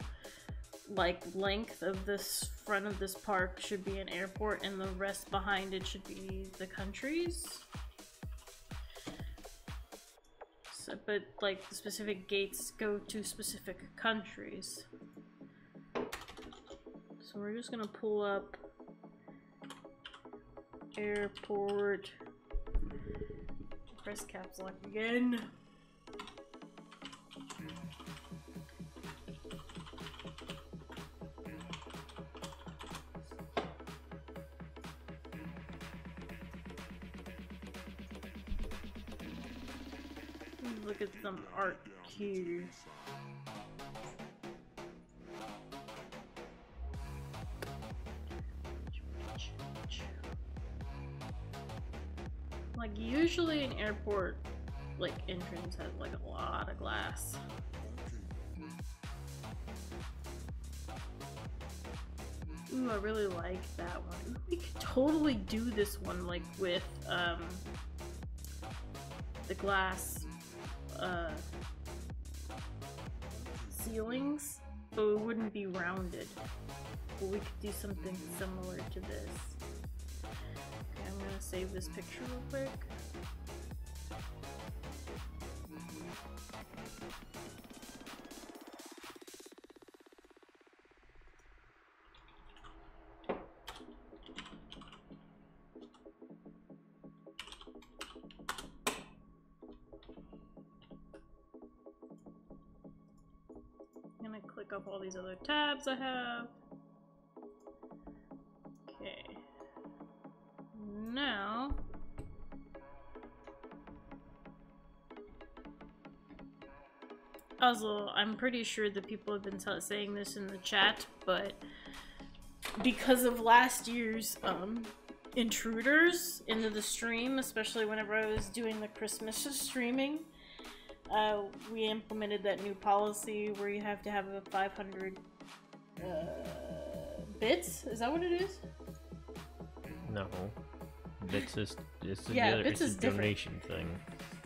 like length of this front of this park should be an airport and the rest behind it should be the countries? So, but like the specific gates go to specific countries. So we're just gonna pull up airport, press caps lock again. Look at some art here. Like usually an airport like entrance has like a lot of glass. Ooh, I really like that one. We could totally do this one like with the glass ceilings, but it wouldn't be rounded. But we could do something similar to this. Okay, I'm gonna save this picture real quick. Click up all these other tabs I have. Okay. Now also, I'm pretty sure that people have been saying this in the chat, but because of last year's intruders into the stream, especially whenever I was doing the Christmas streaming, we implemented that new policy where you have to have a 500 bits. Is that what it is? No. Bits is it's Yeah, the bits it's is a different. donation thing.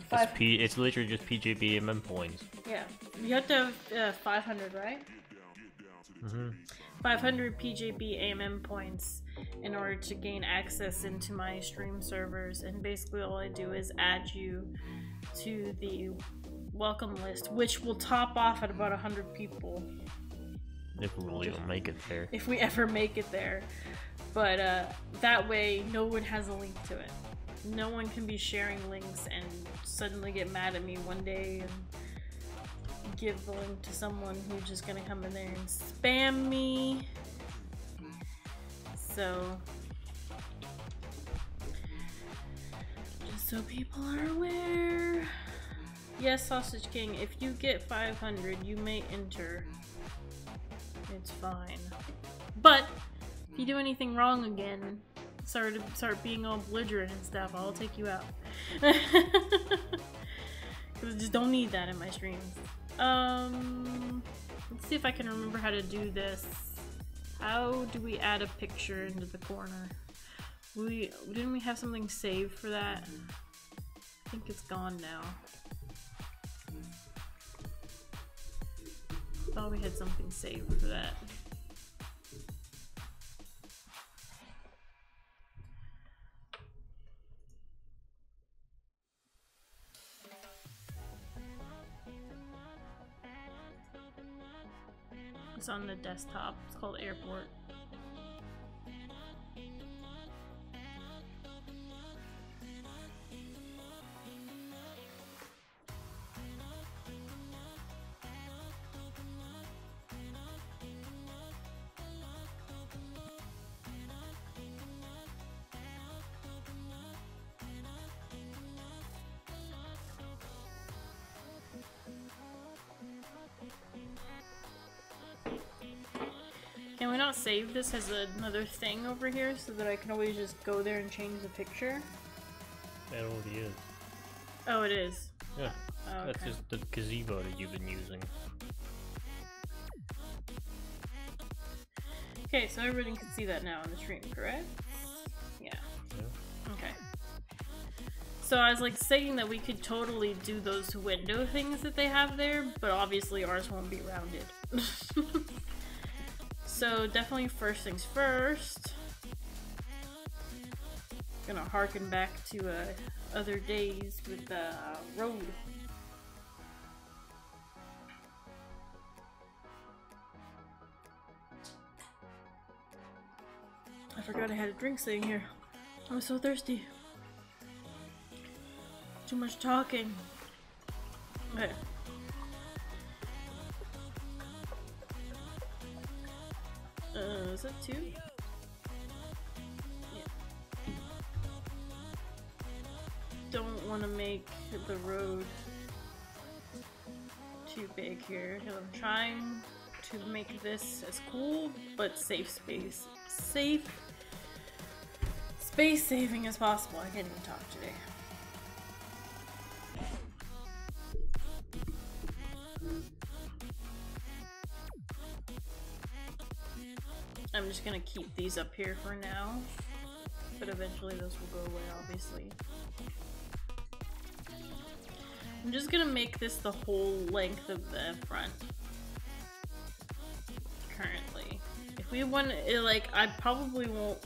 Five- It's literally just PJBAMM points. Yeah, you have to have 500, right? 500 PJBAMM points in order to gain access into my stream servers, and basically all I do is add you to the welcome list, which will top off at about 100 people If we will even make it there. if we ever make it there. But that way no one has a link to it. No one can be sharing links and suddenly get mad at me one day and give the link to someone who's just gonna come in there and spam me. So, just so people are aware. Yes, Sausage King, if you get 500, you may enter. It's fine. But, if you do anything wrong again, start being all belligerent and stuff, I'll take you out. Because I just don't need that in my streams. Let's see if I can remember how to do this. How do we add a picture into the corner? Didn't we have something saved for that? I think it's gone now. Thought we had something saved for that. It's on the desktop. It's called Airport. Can we not save this as another thing over here so that I can always just go there and change the picture? That already is. Oh, it is. Yeah. Oh, okay. That's just the gazebo that you've been using. Okay, so everybody can see that now on the stream, correct? Yeah. Okay. So I was like saying that we could totally do those window things that they have there, but obviously ours won't be rounded. So definitely first things first. Gonna harken back to other days with the road. I forgot I had a drink sitting here. I was so thirsty. Too much talking. Okay. Is that 2? Yeah. Don't want to make the road too big here. I'm trying to make this as cool, but space saving as possible. I can't even talk today. I'm just gonna keep these up here for now, but eventually those will go away, obviously. I'm just gonna make this the whole length of the front. Currently. If we want it, like, I probably won't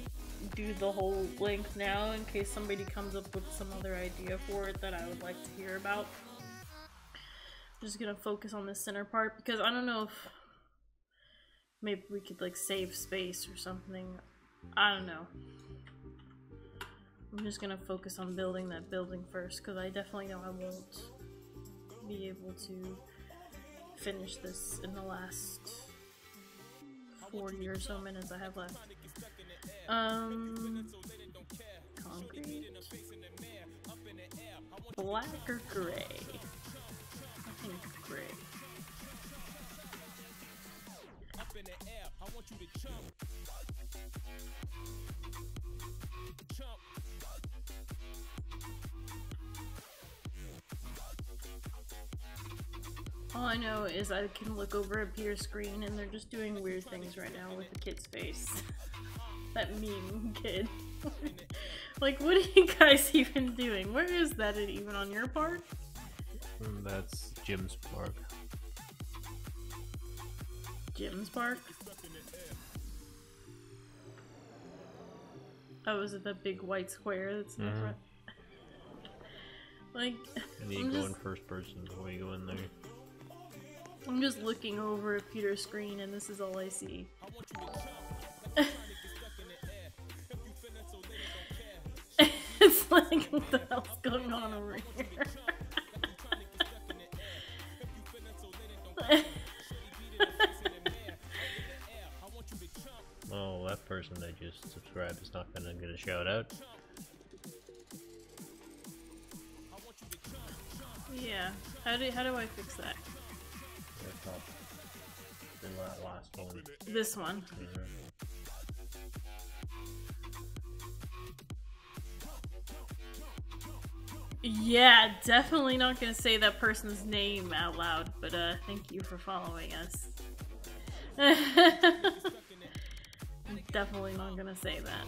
do the whole length now in case somebody comes up with some other idea for it that I would like to hear about. I'm just gonna focus on the center part because I don't know if maybe we could like save space or something. I don't know. I'm just gonna focus on building that building first because I definitely know I won't be able to finish this in the last 40 or so minutes I have left. Concrete. Black or gray? I think gray. All I know is I can look over at Peter's screen and they're just doing weird things right now with the kid's face. That meme kid. Like, what are you guys even doing? Where is that even on your part? That's Jim's park. Jim's park? Oh, is it that big white square that's in the front? Like, You go in first person before you go in there. I'm just looking over at Peter's screen and this is all I see. It's like, what the hell's going on over here? Oh, that person that just subscribed is not gonna get a shout out. Yeah. How do I fix that? That's not in that last one. This one. Yeah, definitely not gonna say that person's name out loud, but thank you for following us. Definitely not gonna say that.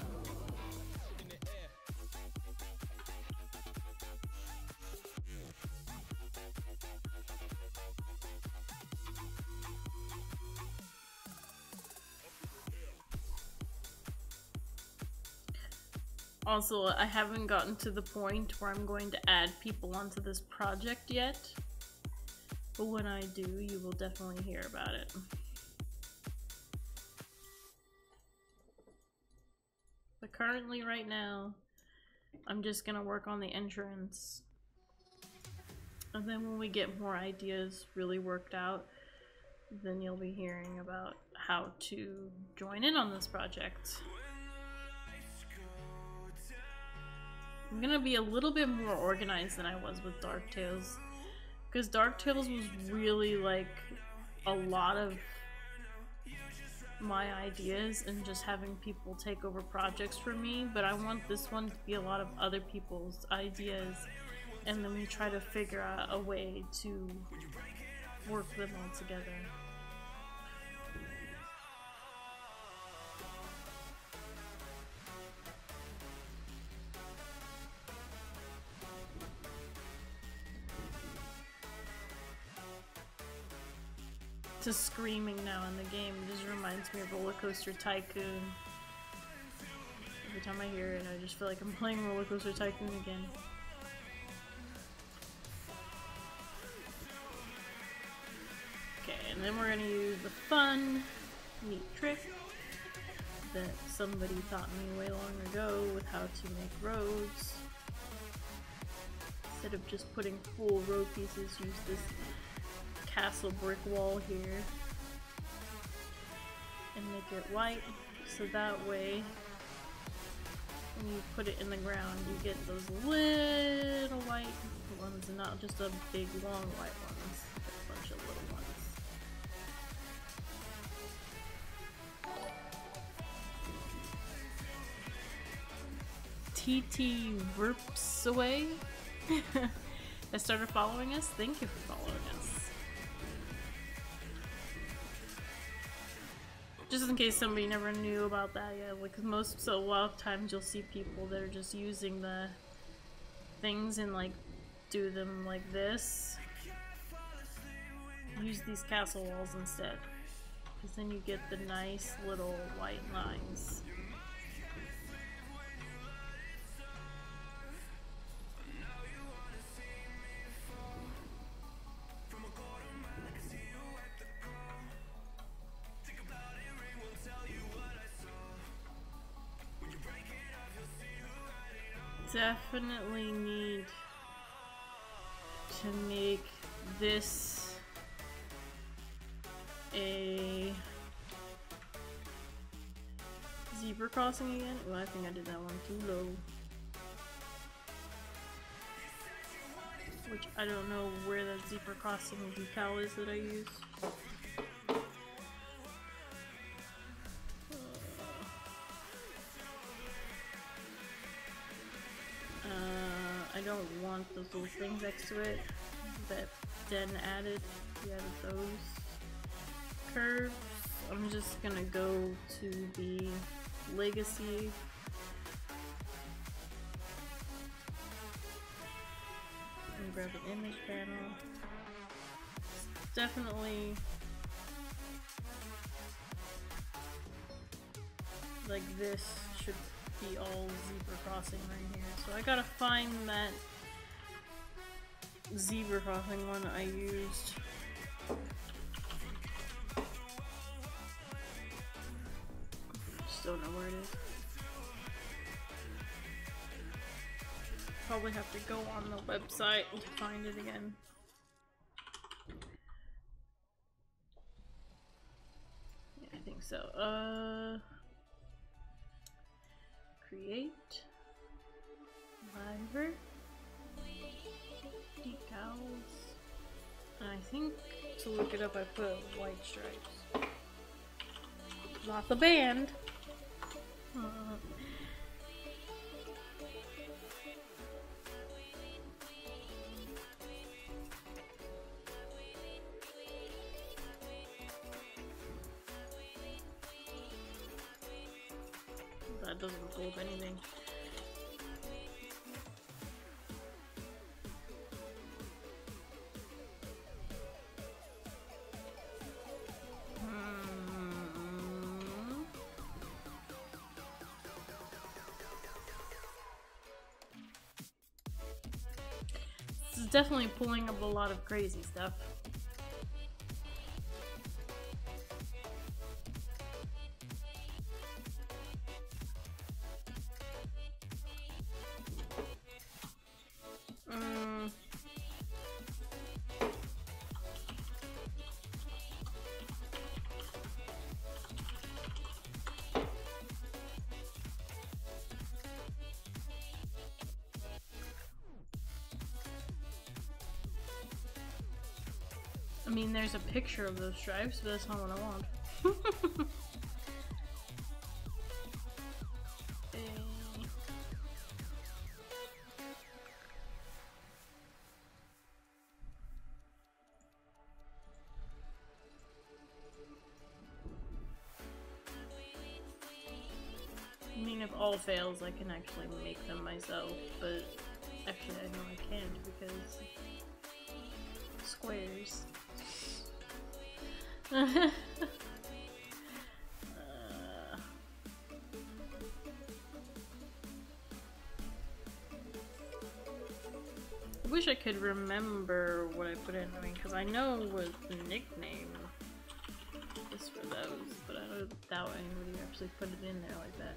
Also, I haven't gotten to the point where I'm going to add people onto this project yet, but when I do, you will definitely hear about it. But currently, right now, I'm just gonna work on the entrance, and then when we get more ideas really worked out, then you'll be hearing about how to join in on this project. I'm gonna be a little bit more organized than I was with Dark Tales, because Dark Tales was really like a lot of my ideas and just having people take over projects for me, but I want this one to be a lot of other people's ideas, and then we try to figure out a way to work them all together. To screaming now in the game. It just reminds me of Roller Coaster Tycoon. Every time I hear it, I just feel like I'm playing Roller Coaster Tycoon again. Okay, and then we're gonna use the fun, neat trick that somebody taught me way long ago with how to make roads. Instead of just putting full road pieces, use this castle brick wall here and make it white, so that way when you put it in the ground you get those little white ones and not just a big long white ones, a bunch of little ones. TT Verps away that started following us. Thank you for following us. Just in case somebody never knew about that yet, like, so a lot of times you'll see people that are just using the things and like do them like this. Use these castle walls instead, because then you get the nice little white lines. Definitely need to make this a zebra crossing again. Oh, I think I did that one too low. Which I don't know where that zebra crossing decal is that I use. I don't want those little things next to it that Den added. we added those curves. I'm just gonna go to the legacy. And grab an image panel. It's definitely like this should be all zebra crossing right here. So I gotta find that zebra crossing one I used. Just don't know where it is. Probably have to go on the website to find it again. Yeah, I think so. Create. Liver. Decals. And I think to look it up I put white stripes. Not the band. That doesn't hold anything. This is definitely pulling up a lot of crazy stuff. I mean, there's a picture of those stripes, but that's not what I want. I mean, if all fails, I can actually make them myself, but actually I know I can't because squares. I wish I could remember what I put in. I mean, because I know what the nickname is for those, but I don't doubt anybody actually put it in there like that.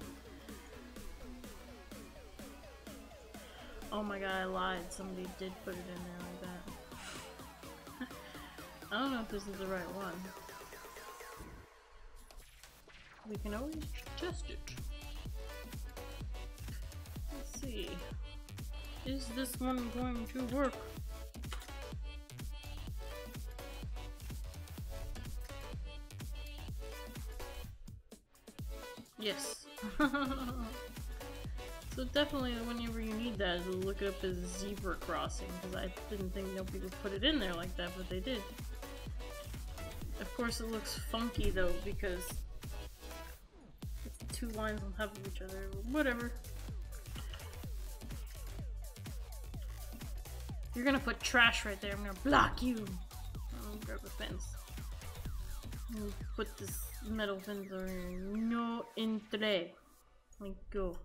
Oh my god, I lied. Somebody did put it in there like that. I don't know if this is the right one. We can always test it. Let's see. Is this one going to work? Yes. So definitely whenever you need that, look it up as zebra crossing, because I didn't think nobody would put it in there like that, but they did. Of course it looks funky though, because it's two lines on top of each other. Whatever. You're gonna put trash right there, I'm gonna block you! I'll grab a fence. I'll put this metal fence over here. No entre. Like, go.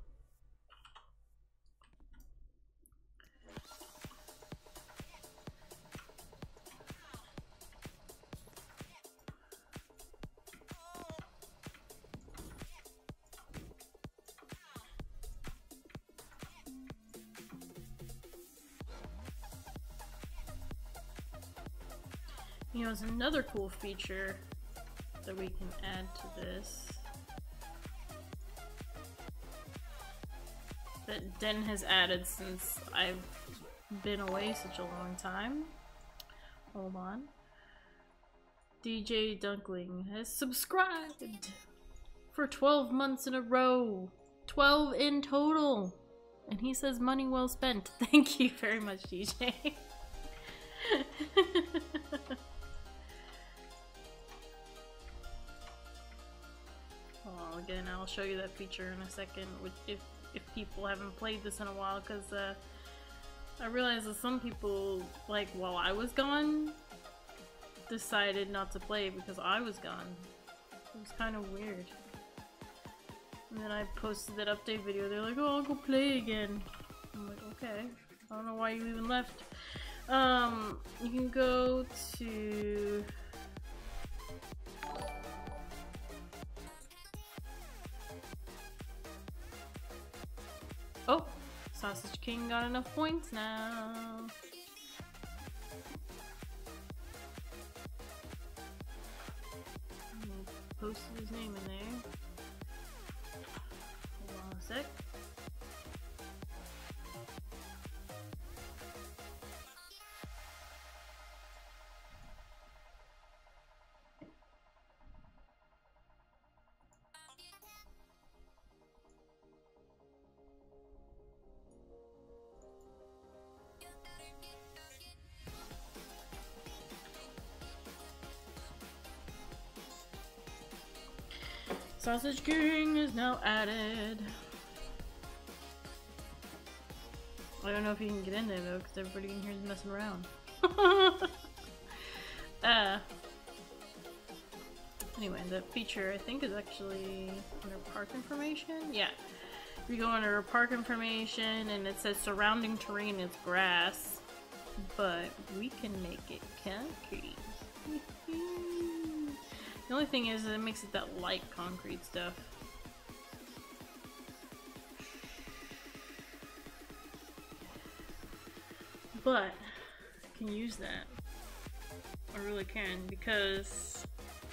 You know, it's another cool feature that we can add to this that Den has added since I've been away such a long time. Hold on. DJ Dunkling has subscribed for 12 months in a row. 12 in total. And he says money well spent. Thank you very much, DJ. Well, again, I'll show you that feature in a second, which if people haven't played this in a while, because I realized that some people, like while I was gone, decided not to play because I was gone. It was kind of weird. And then I posted that update video, they're like, oh, I'll go play again. I'm like, okay. I don't know why you even left. You can go to... Oh! Sausage King got enough points now. Posted his name in there. Hold on a sec. Sausage King is now added. I don't know if you can get in there though, because everybody in here is messing around. Anyway, the feature I think is actually under park information. Yeah, you go under park information and it says surrounding terrain is grass, but we can make it concrete. The only thing is that it makes it that light concrete stuff. But I can use that. I really can, because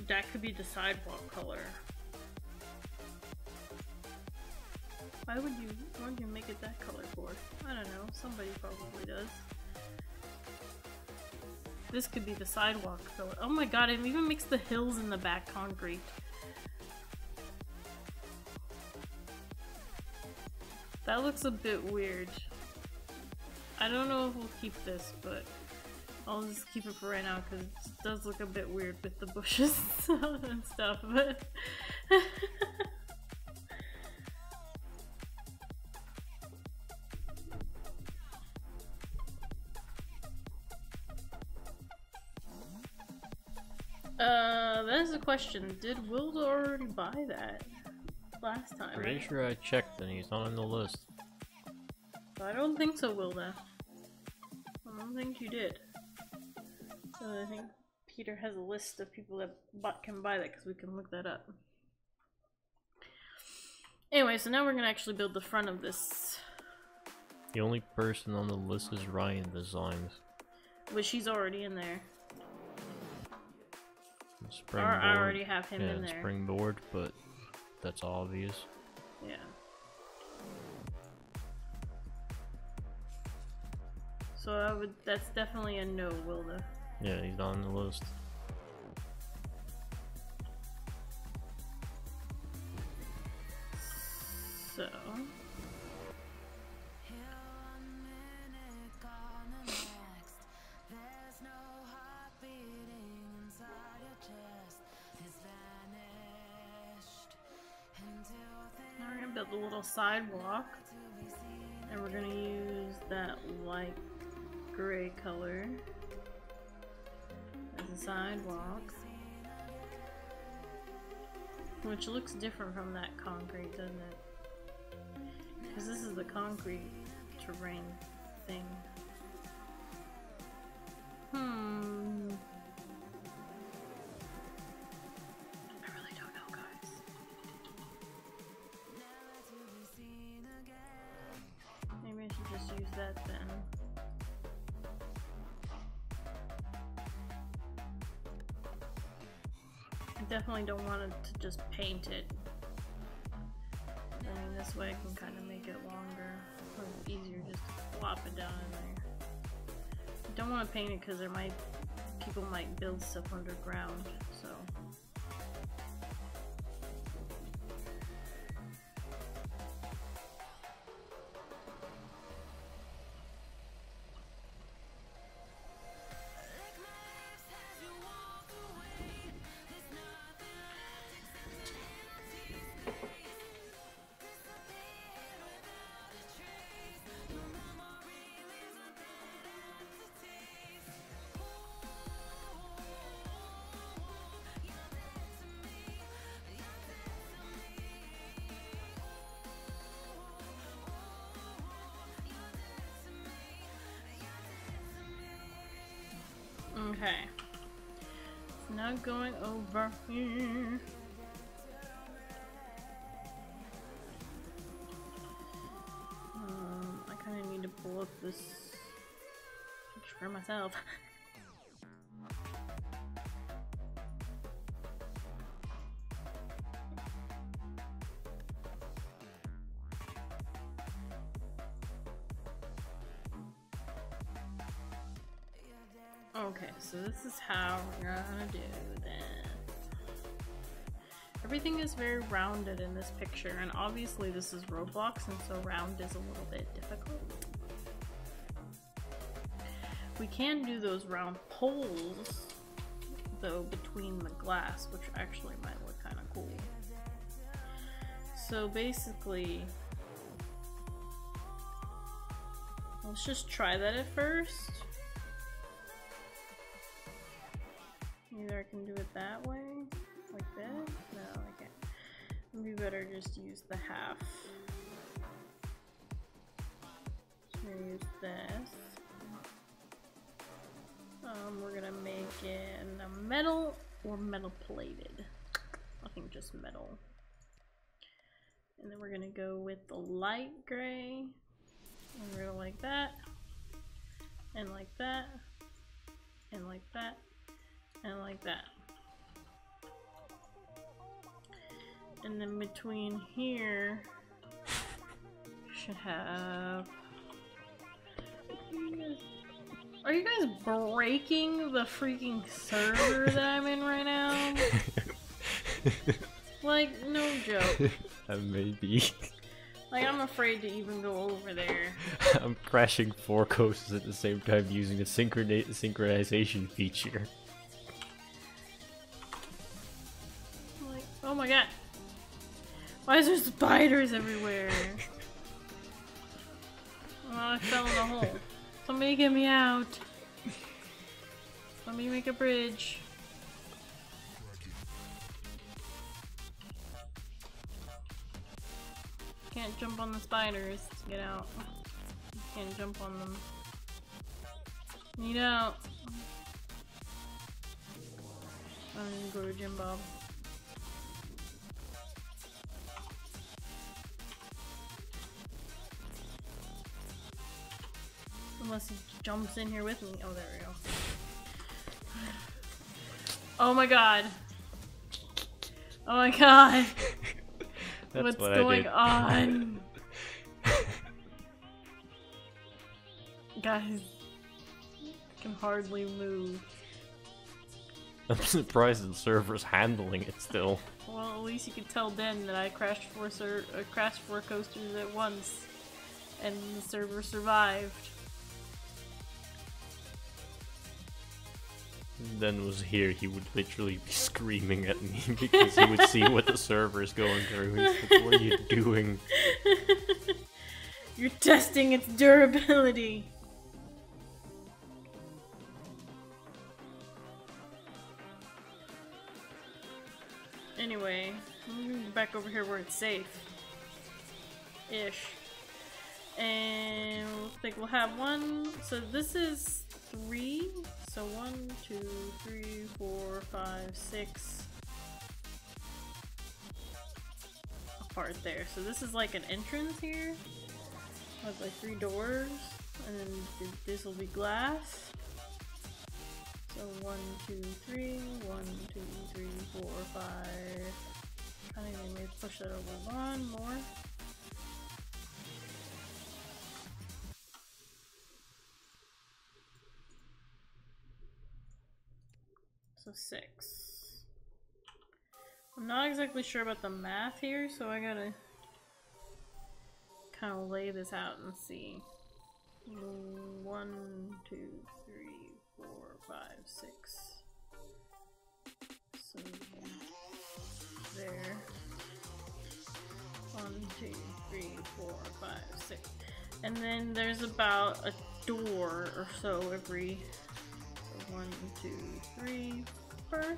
that could be the sidewalk color. Why would you make it that color for? I don't know, somebody probably does. This could be the sidewalk color. Oh my god, it even makes the hills in the back concrete. That looks a bit weird. I don't know if we'll keep this, but I'll just keep it for right now because it does look a bit weird with the bushes and stuff, but that is a question. Did Wilda already buy that last time? Pretty sure I checked and he's not on the list. I don't think so, Wilda. I don't think you did. So I think Peter has a list of people that can buy that because we can look that up. Anyway, so now we're gonna actually build the front of this. The only person on the list is Ryan Designs. Which he's already in there. Springboard. I already have him in there. Springboard, but that's obvious. Yeah. So that's definitely a no, Wilda. Yeah, he's not on the list. So... now we're gonna build a little sidewalk. And we're gonna use that light gray color as a sidewalk, which looks different from that concrete, doesn't it? Because this is the concrete terrain thing. I really don't know, guys. Maybe I should just use that then. I definitely don't want it to just paint it. I mean, this way I can kind of make it longer. Or easier just to plop it down in there. I don't want to paint it because people might build stuff underground, so. Okay. It's now going over here. I kind of need to pull up this picture for myself. Okay, so this is how we're gonna do this. Everything is very rounded in this picture, and obviously this is Roblox, and so round is a little bit difficult. We can do those round poles, though, between the glass, which actually might look kind of cool. So basically, let's just try that at first. Either I can do it that way, like this. No, I can't. Maybe better just use the half. So we're gonna use this. We're gonna make it a metal or metal plated. I think just metal. And then we're gonna go with the light gray. And we're gonna like that, and like that, and like that. And like that. And then between here should have... Are you guys breaking the freaking server that I'm in right now? Like, no joke. Maybe. Like, I'm afraid to even go over there. I'm crashing 4 coasters at the same time using the synchronization feature. Oh my god. Why is there spiders everywhere? Oh, I fell in the hole. Somebody get me out. Let me make a bridge. Can't jump on the spiders to get out. Can't jump on them. Need out. I'm gonna go to Jim Bob. Unless he jumps in here with me. Oh, there we go. Oh my god. Oh my god. What's going on? Guys, I can hardly move. I'm surprised the server's handling it still. Well, at least you could tell Den that I crashed 4 coasters at once, and the server survived. Den was here, he would literally be screaming at me because he would see what the server's going through. He's like, what are you doing? You're testing its durability. Anyway, I'm gonna go back over here where it's safe. Ish. And looks like we'll have one. So this is 3. So 1, 2, 3, 4, 5, 6 apart there. So this is like an entrance here with like 3 doors, and then this will be glass. So 1, 2, 3, 1, 2, 3, 4, 5. I think we may push that over 1 more. So 6. I'm not exactly sure about the math here, so I gotta kind of lay this out and see. 1, 2, 3, 4, 5, 6. So there. 1, 2, 3, 4, 5, 6. And then there's about a door or so every 1, 2, 3, 4.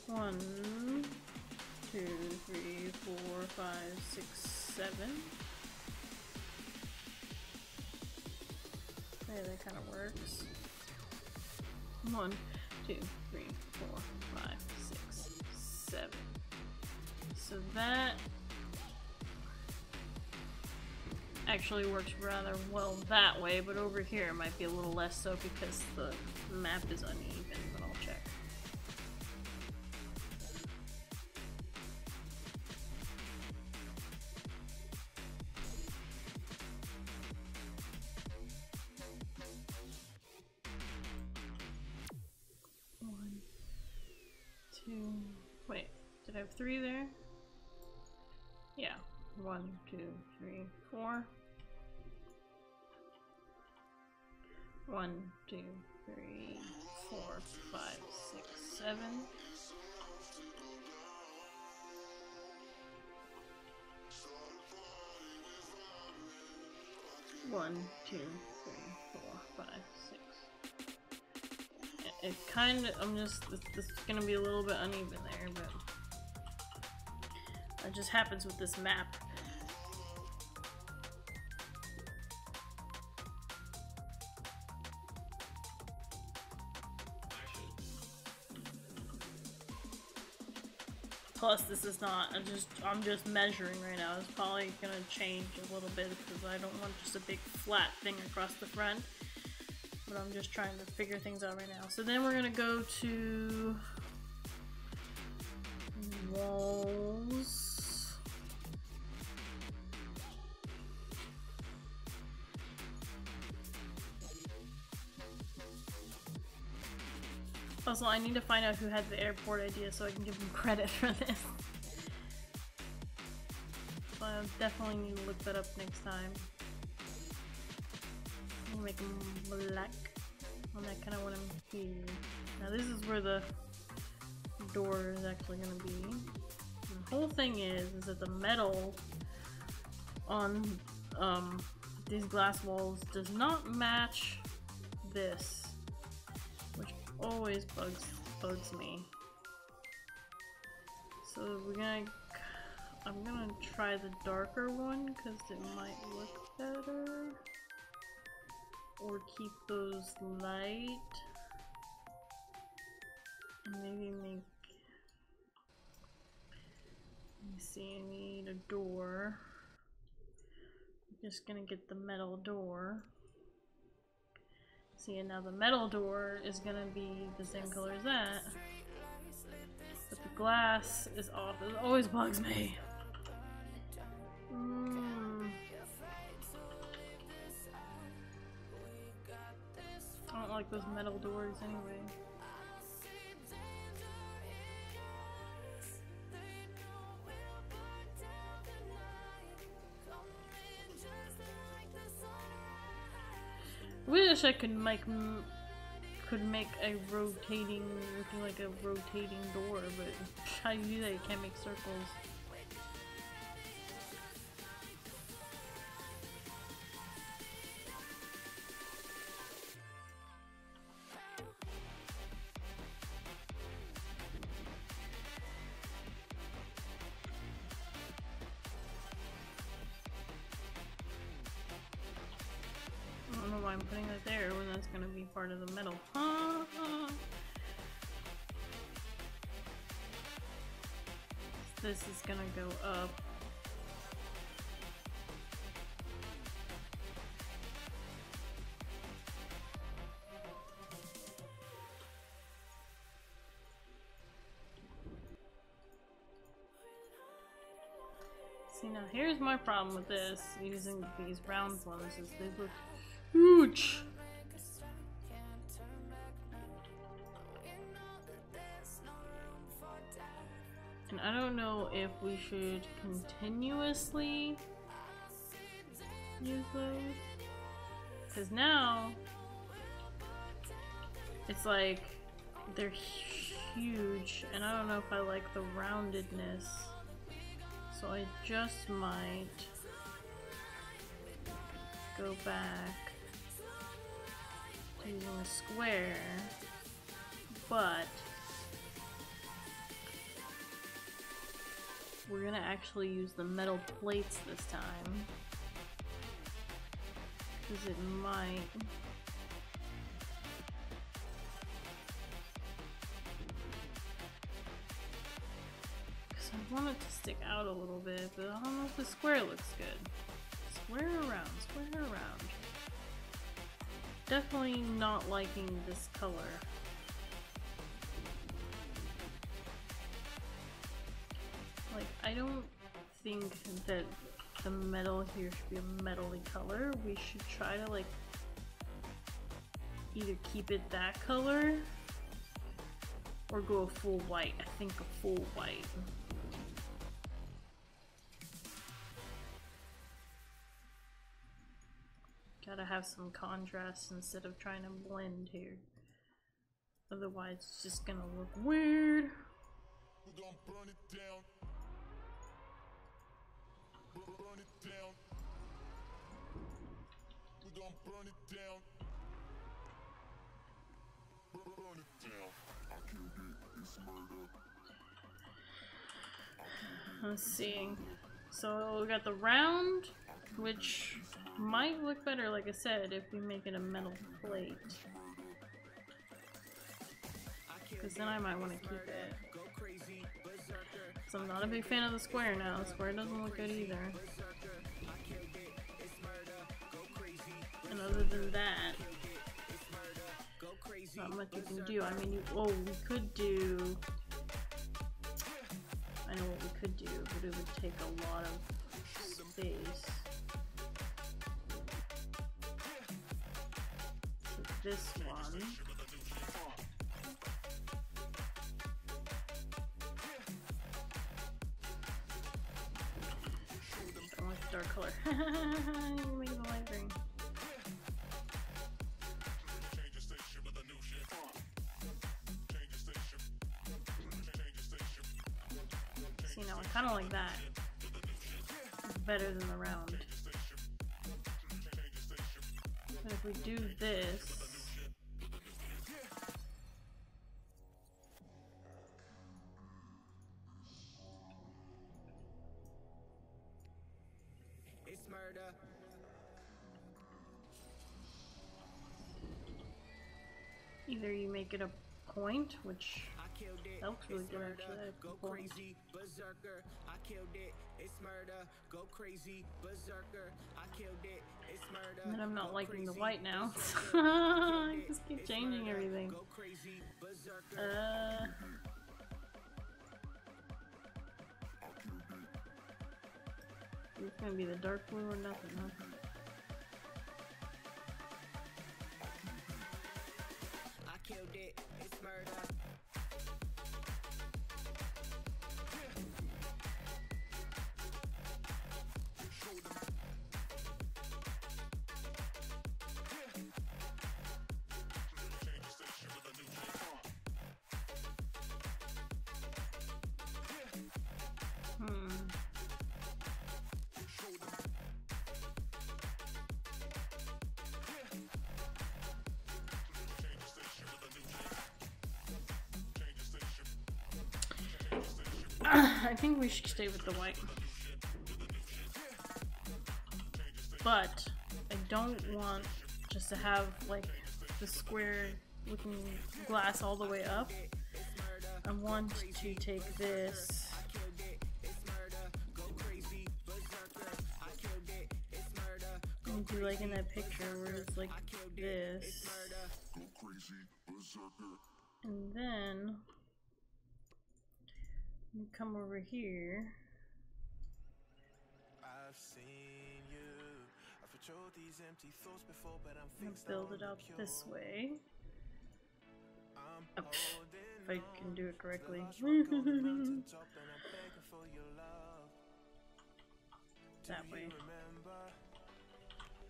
One, 2, 3, 4, 5, 6, 7. Okay, that kind of works. 1, 2, 3, 4, 5, 6, 7. So that actually works rather well that way, but over here it might be a little less so because the map is uneven, but I'll check. One, two, wait, did I have 3 there? Yeah, 1, 2, 3, 4. 1, 2, 3, 4, 5, 6, 7. One, 2, 3, 4, 5, 6. It kind of, this is gonna be a little bit uneven there, but that just happens with this map. Plus, this is not, I'm just measuring right now. It's probably gonna change a little bit because I don't want just a big flat thing across the front. But I'm just trying to figure things out right now. So then we're gonna go to walls. Also, I need to find out who had the airport idea so I can give them credit for this. So I definitely need to look that up next time. I'm gonna make them black. And I kind of want them here. Now this is where the door is actually gonna be. And the whole thing is that the metal on these glass walls does not match this, which always bugs me. So I'm gonna try the darker one because it might look better, or keep those light and maybe make, let me see, I need a door. I'm just gonna get the metal door. See, and now the metal door is gonna be the same color as that, but the glass is off. It always bugs me. I don't like those metal doors anyway. I wish I could make a rotating, looking like a rotating door, but how do you do that? You can't make circles. I don't know why I'm putting that there when that's gonna be part of the metal. This is gonna go up. See, now here's my problem with this, using these round ones, is they look huge. And I don't know if we should continuously use those, because now it's like they're huge and I don't know if I like the roundedness, so I just might go back to using a square, but we're gonna actually use the metal plates this time, because it might I want it to stick out a little bit, but I don't know if the square looks good. Square around, square around. Definitely not liking this color. Like, I don't think that the metal here should be a metally color. We should try to like either keep it that color or go a full white. I think a full white. Gotta have some contrast instead of trying to blend here. Otherwise it's just gonna look weird. We're gonna burn it down. Burn it down. We're gonna burn it down. Burn it down. I killed it. It's murder. Let's see. So we got the round, which might look better, like I said, if we make it a metal plate. Because then I might want to keep it. So I'm not a big fan of the square now. The square doesn't look good either. And other than that, not much you can do. I mean, we could do... I know what we could do, but it would take a lot of space. Take this one. I want the dark color. You make it a light green. See, now I kind of like that. It's better than the round. But if we do this, it's murder. either you make it a point, which that looks really good actually. Go crazy, berserker. I killed it. It's murder. Go crazy, berserker. I killed it. It's murder. And then I'm not liking the white now. I just keep changing everything. Go crazy, berserker. It's gonna be the dark blue or nothing, huh? I killed it. It's murder. I think we should stay with the white. But I don't want just to have like the square looking glass all the way up. I want to take this and do like in that picture where it's like this. And then you come over here. I've seen you. I've patrolled these empty thoughts before, but I'm and build it up this way. Oh, if I can do it correctly. That way.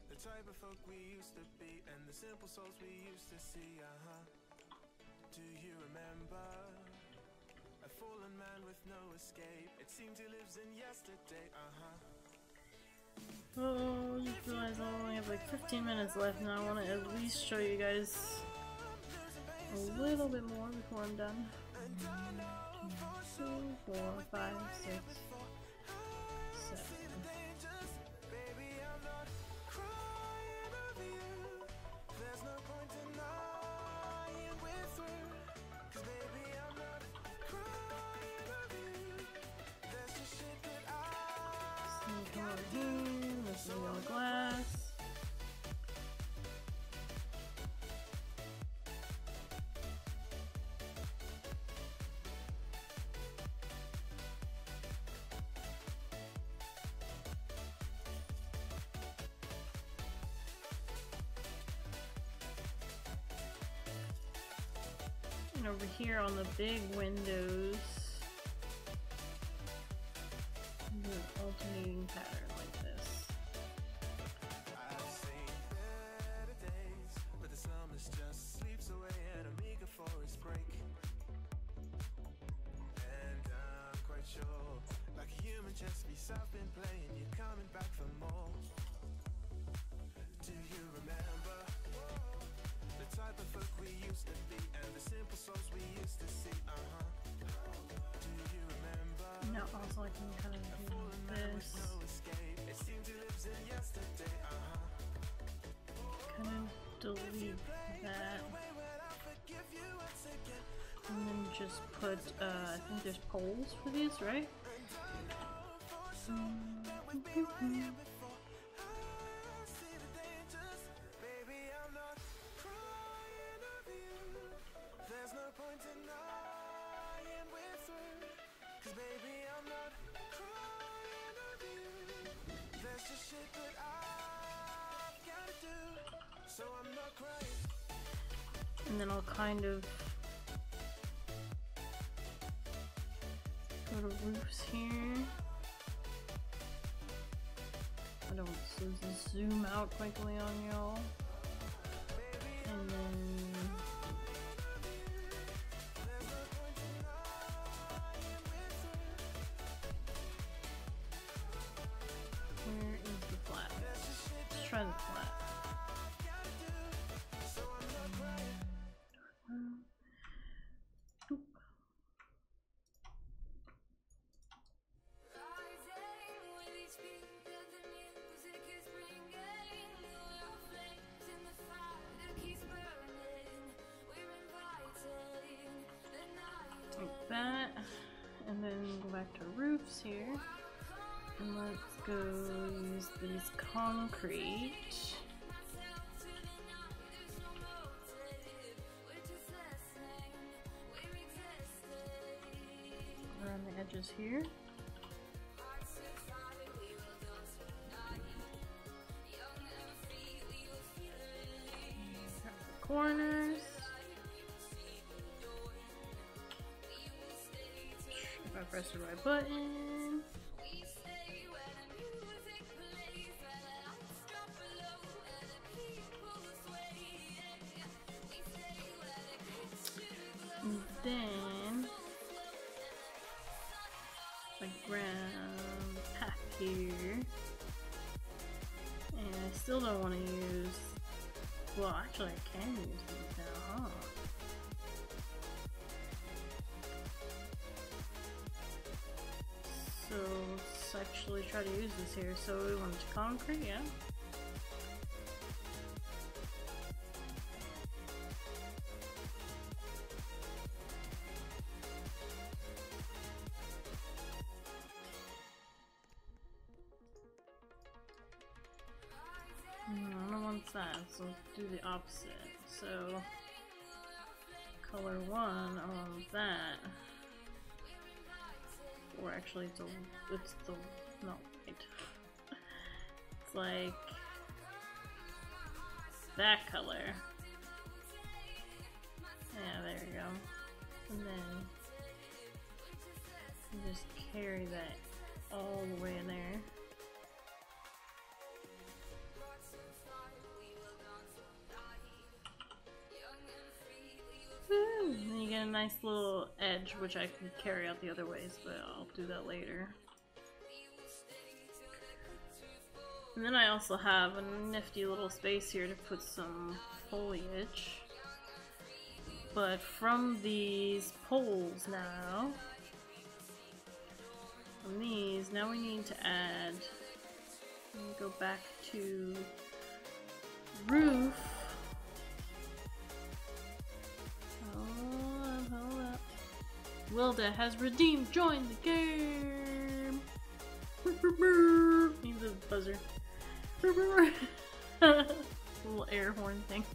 The type of folk we used to be and the simple souls we used to see, Do you remember? A fallen man with no escape. It seemed he lives in yesterday, Oh, I just realized I only have like 15 minutes left and I want to at least show you guys a little bit more before I'm done. 2, 4, 5, 6, 7. And over here on the big windows, do an alternating pattern like this. I've seen better days, but the summer just sleeps away and I'm eager for its break. And I'm quite sure, like a human chess piece I've been playing, you're coming back for more. Do you remember the type of folk we used to be and the simple souls we used to see? Do you remember? Now also I can kind of do this. No escape. It seemed to live in yesterday. Kind of delete that. And then just put, I think there's poles for these, right? There's no point denying we're through, 'cause baby I'm not crying of you. There's just shit that I've gotta do, so I'm not crying. And then I'll kind of go to roofs here. I don't zoom out quickly on y'all. And then where is the flat? Let's try the flat. Like that, and then go back to roofs here, and let's go use these concrete. Around the edges here. The corners. If I press the right button. And then like ground path here. And I still don't want to use, well actually I can use these now, huh? So let's actually try to use this here. So we want concrete, yeah. No, I don't want that, so let's do the opposite. So color 1, I want that. Or actually it's the, no, wait. It's like that color. Yeah, there we go. And then you just carry that all the way in there. And then you get a nice little edge, which I can carry out the other ways, but I'll do that later. And then I also have a nifty little space here to put some foliage. But from these poles now, now we need to add, let me go back to roof. Hold up. Wilda has redeemed, join the game! Need the buzzer. Little air horn thing.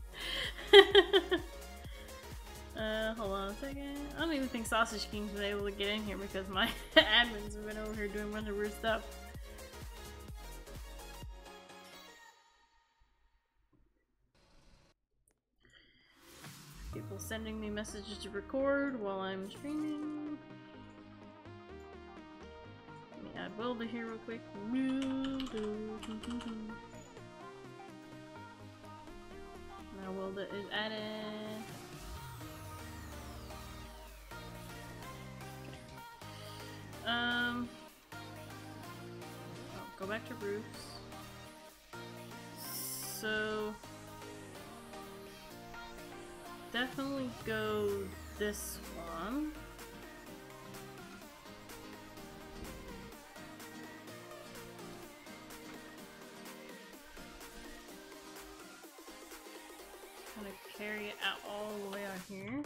Hold on a second. I don't even think Sausage King's been able to get in here because my admins have been over here doing a bunch of weird stuff. People sending me messages to record while I'm streaming. Let me add Wilda here real quick. Now Wilda is added. Oh, go back to roofs. So definitely go this one. Kind of carry it out all the way out here.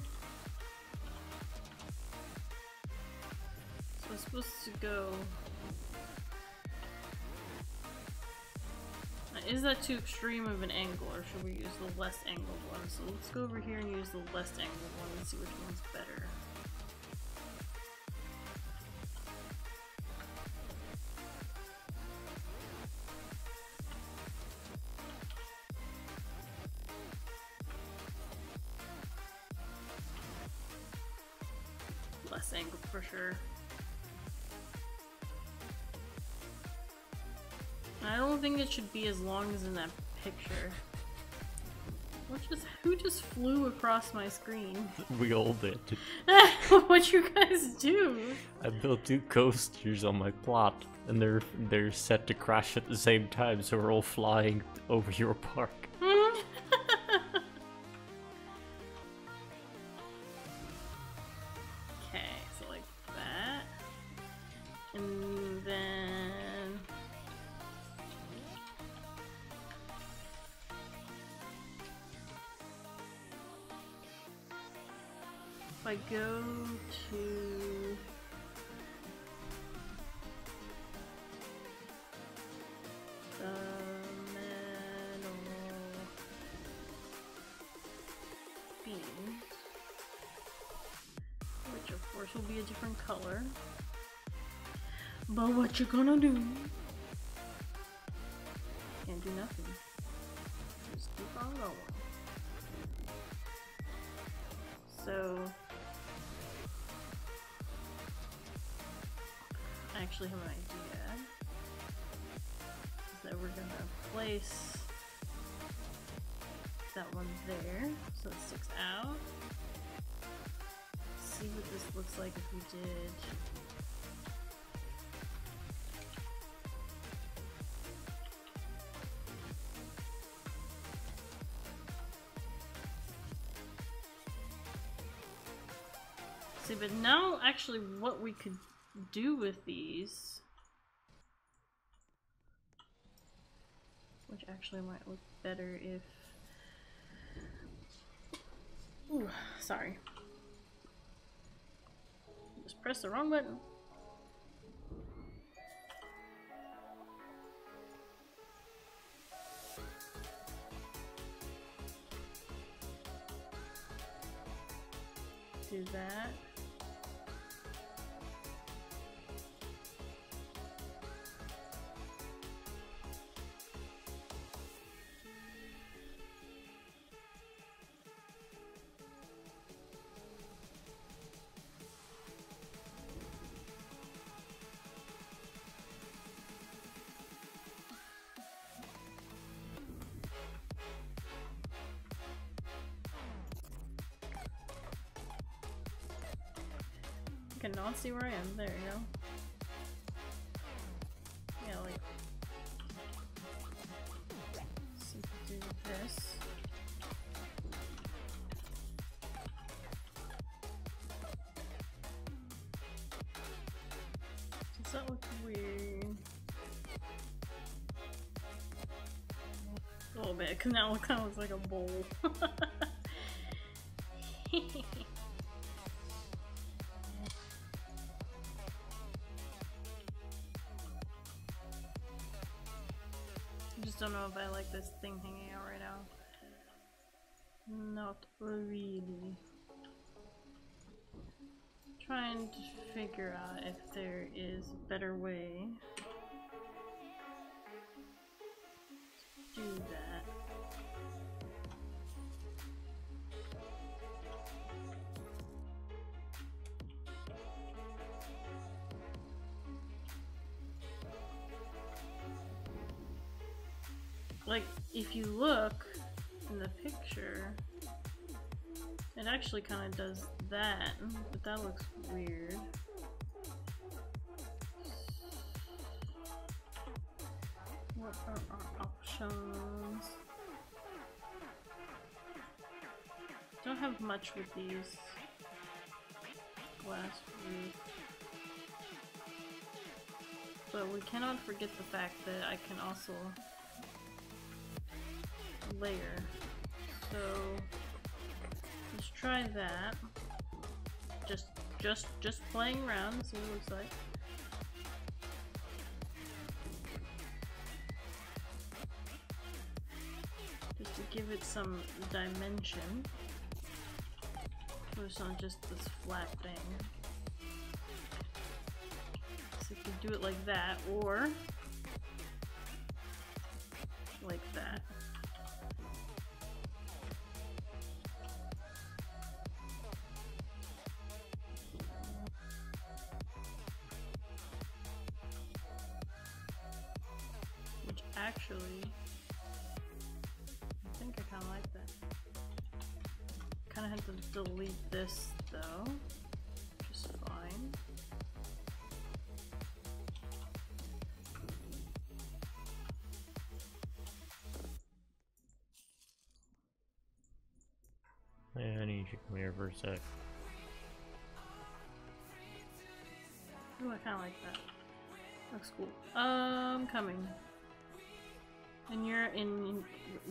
So it's supposed to go. Is that too extreme of an angle, or should we use the less angled one? So let's go over here and use the less angled one and see which one's better. Less angled for sure. I don't think it should be as long as in that picture. Who just flew across my screen? We all did. What'd you guys do? I built 2 coasters on my plot, and they're set to crash at the same time, so we're all flying over your park. Okay, so like that. And then if I go to the metal beams, which of course will be a different color, but what you gonna do? Can't do nothing. Just keep on going. So I actually have an idea. Is that we're gonna place that one there so it sticks out. See what this looks like if we did see, but now actually what we could do with these, which actually might look better if, ooh, sorry, just pressed the wrong button. Do that. I cannot see where I am. There you go. Yeah, like, see if we do this. Does that look weird? A little bit, because now it kind of looks like a bowl. I just don't know if I like this thing hanging out right now. Not really. Trying to figure out if there is a better way to do that. like, if you look in the picture, it actually kind of does that, but that looks weird. What are our options? Don't have much with these. Glass roof. But we cannot forget the fact that I can also layer. So let's try that. Just playing around, see what it looks like. Just to give it some dimension. So it's not just this flat thing. So you can do it like that, or like that. Which actually, I think I kind of like that. Kind of have to delete this though, which is fine. Hey honey, you should come here for a sec. Ooh, I kind of like that. Looks cool. Coming. And you're in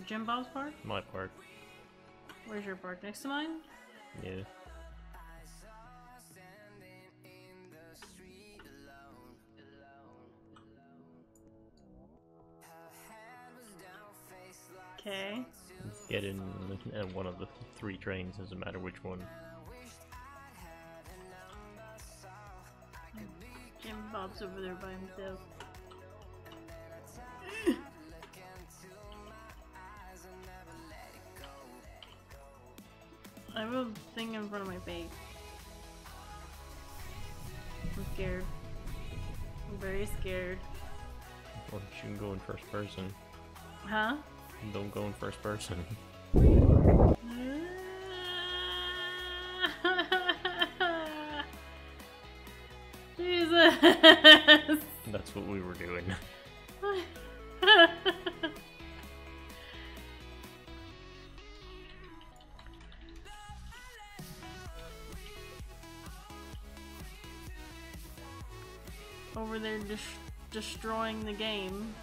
Jim Bob's park? My park. Where's your park? Next to mine? Yeah. Okay. Let's get in one of the 3 trains, doesn't matter which one. Jim Bob's over there by himself. I have a thing in front of my face. I'm scared. I'm very scared. Well, you shouldn't go in first person. Huh? Don't go in first person. Jesus! That's what we were doing. Over there destroying the game.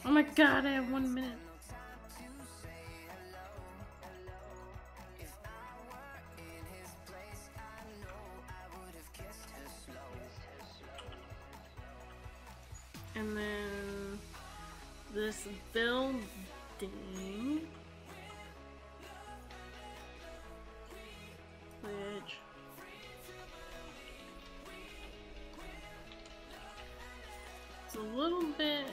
Oh my god, I have 1 minute. And then this building. Which it's a little bit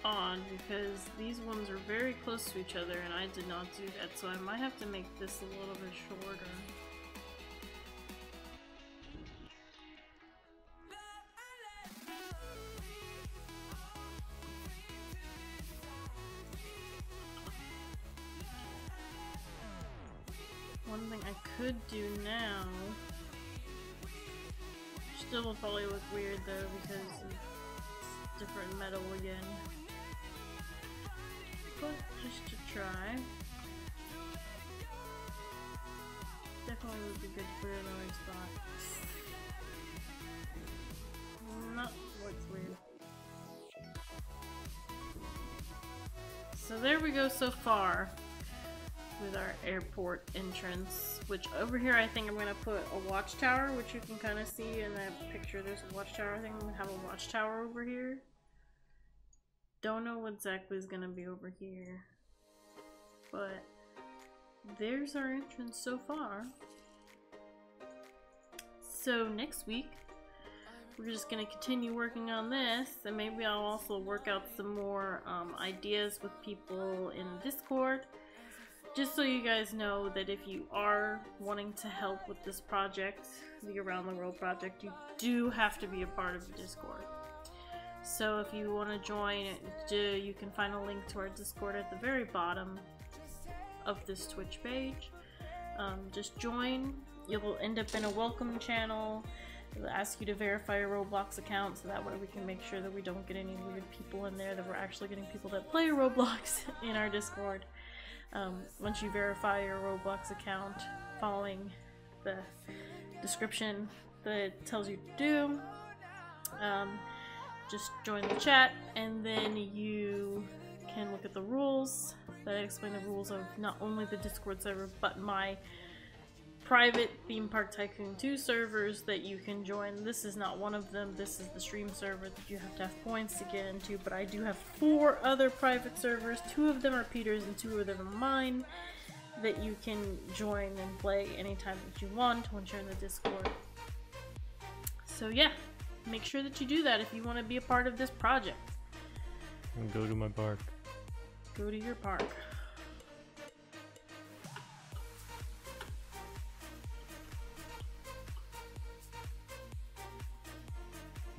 odd because these ones are very close to each other and I did not do that, so I might have to make this a little bit shorter. One thing I could do now, still will probably look weird though because it's different metal again. But just to try. Definitely would be good to put it in the right spot. Not looks weird. So there we go so far. with our airport entrance, which over here I think I'm gonna put a watchtower, which you can kind of see in that picture. There's a watchtower. I think I'm gonna have a watchtower over here. Don't know what exactly is gonna be over here, but there's our entrance so far. So next week we're just gonna continue working on this, and maybe I'll also work out some more ideas with people in Discord, just so you guys know that if you are wanting to help with this project, the Around the World project, you do have to be a part of the Discord. So if you want to join, you can find a link to our Discord at the very bottom of this Twitch page. Just join. You will end up in a welcome channel. It'll ask you to verify your Roblox account, so that way we can make sure that we don't get any weird people in there, that we're actually getting people that play Roblox in our Discord. Once you verify your Roblox account, following the description that it tells you to do, just join the chat, and then you can look at the rules that explain the rules of not only the Discord server, but my private Theme Park Tycoon 2 servers that you can join. This is not one of them. This is the stream server that you have to have points to get into, but I do have 4 other private servers. 2 of them are Peter's and 2 of them are mine, that you can join and play anytime that you want once you're in the Discord. So yeah, make sure that you do that if you want to be a part of this project. And go to my park. Go to your park.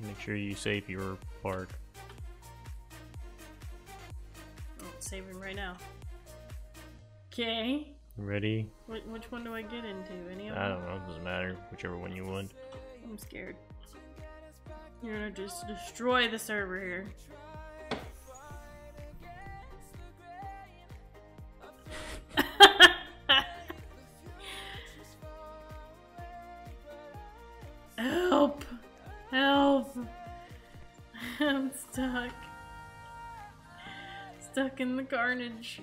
Make sure you save your park. Oh, it's saving right now. Okay. Ready? Which one do I get into? Any of them? I don't know, it doesn't matter. Whichever one you want. I'm scared. You're gonna just destroy the server here. Help! Help! I'm stuck. Stuck in the carnage.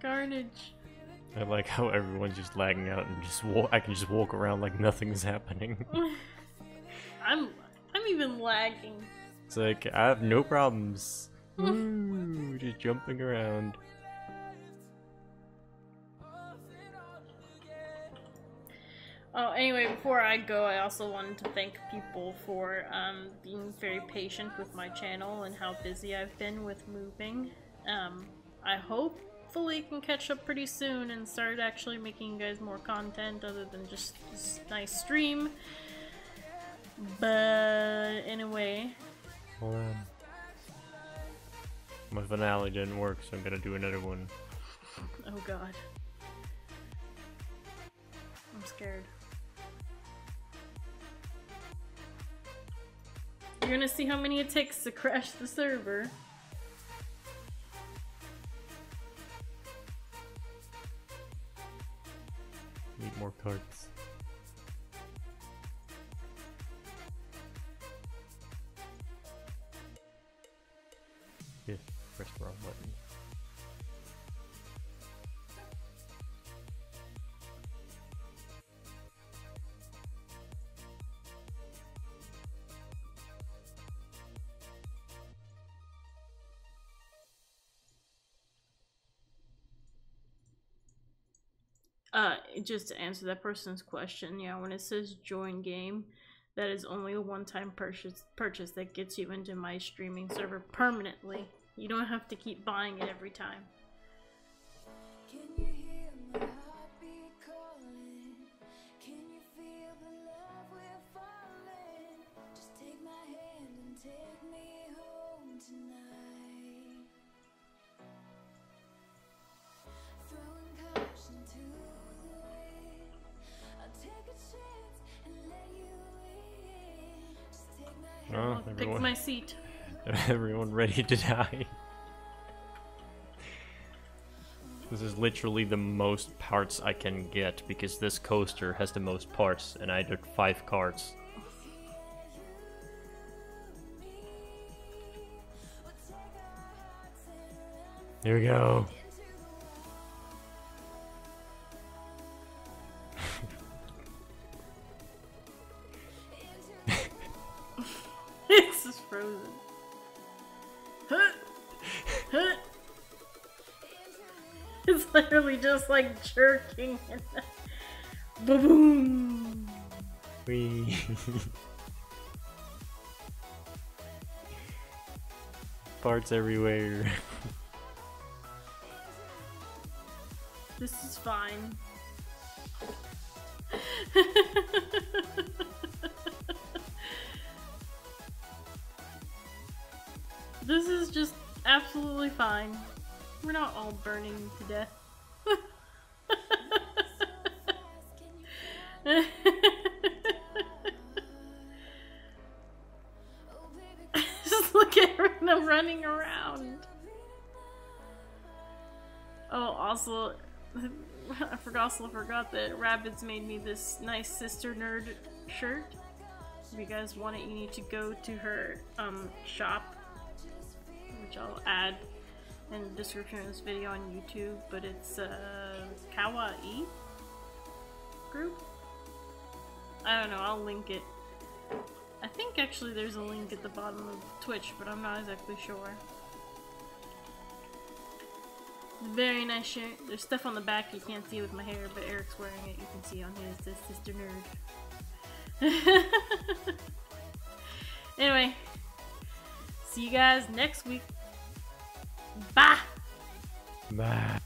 Carnage. I like how everyone's just lagging out and just I can just walk around like nothing's happening. I'm even lagging. It's like, I have no problems. Woo, just jumping around. Oh, anyway, before I go, I also wanted to thank people for being very patient with my channel and how busy I've been with moving. I hopefully can catch up pretty soon and start actually making you guys more content other than just this nice stream. But anyway. Hold on. My finale didn't work, so I'm gonna do another one. Oh god. I'm scared. You're gonna see how many it takes to crash the server. Need more cards. Yeah, press the wrong button. Just to answer that person's question, yeah, when it says join game, that is only a one-time purchase that gets you into my streaming server permanently. You don't have to keep buying it every time. Can you hear my heartbeat calling? Can you feel the love we're falling? Just take my hand and take me home tonight. Throwing caution to the wind. I'll take a chance and let you in. Just take my hand. Oh, Pick my seat. Everyone ready to die. This is literally the most parts I can get because this coaster has the most parts and I did 5 carts. Here we go. frozen. Huh. Huh. It's literally just like jerking. Boom. Wee. Parts everywhere. This is fine. This is just absolutely fine. We're not all burning to death. Just look at them running around. Oh, also, I forgot that Rabbits made me this nice Sister Nerd shirt. If you guys want it, you need to go to her shop, which I'll add in the description of this video on YouTube, but it's Kawaii group. I don't know, I'll link it. I think actually there's a link at the bottom of Twitch, but I'm not exactly sure. Very nice shirt. There's stuff on the back you can't see with my hair, but Eric's wearing it. You can see on his. This Sister Nerd. Anyway, see you guys next week. Bye! Bye.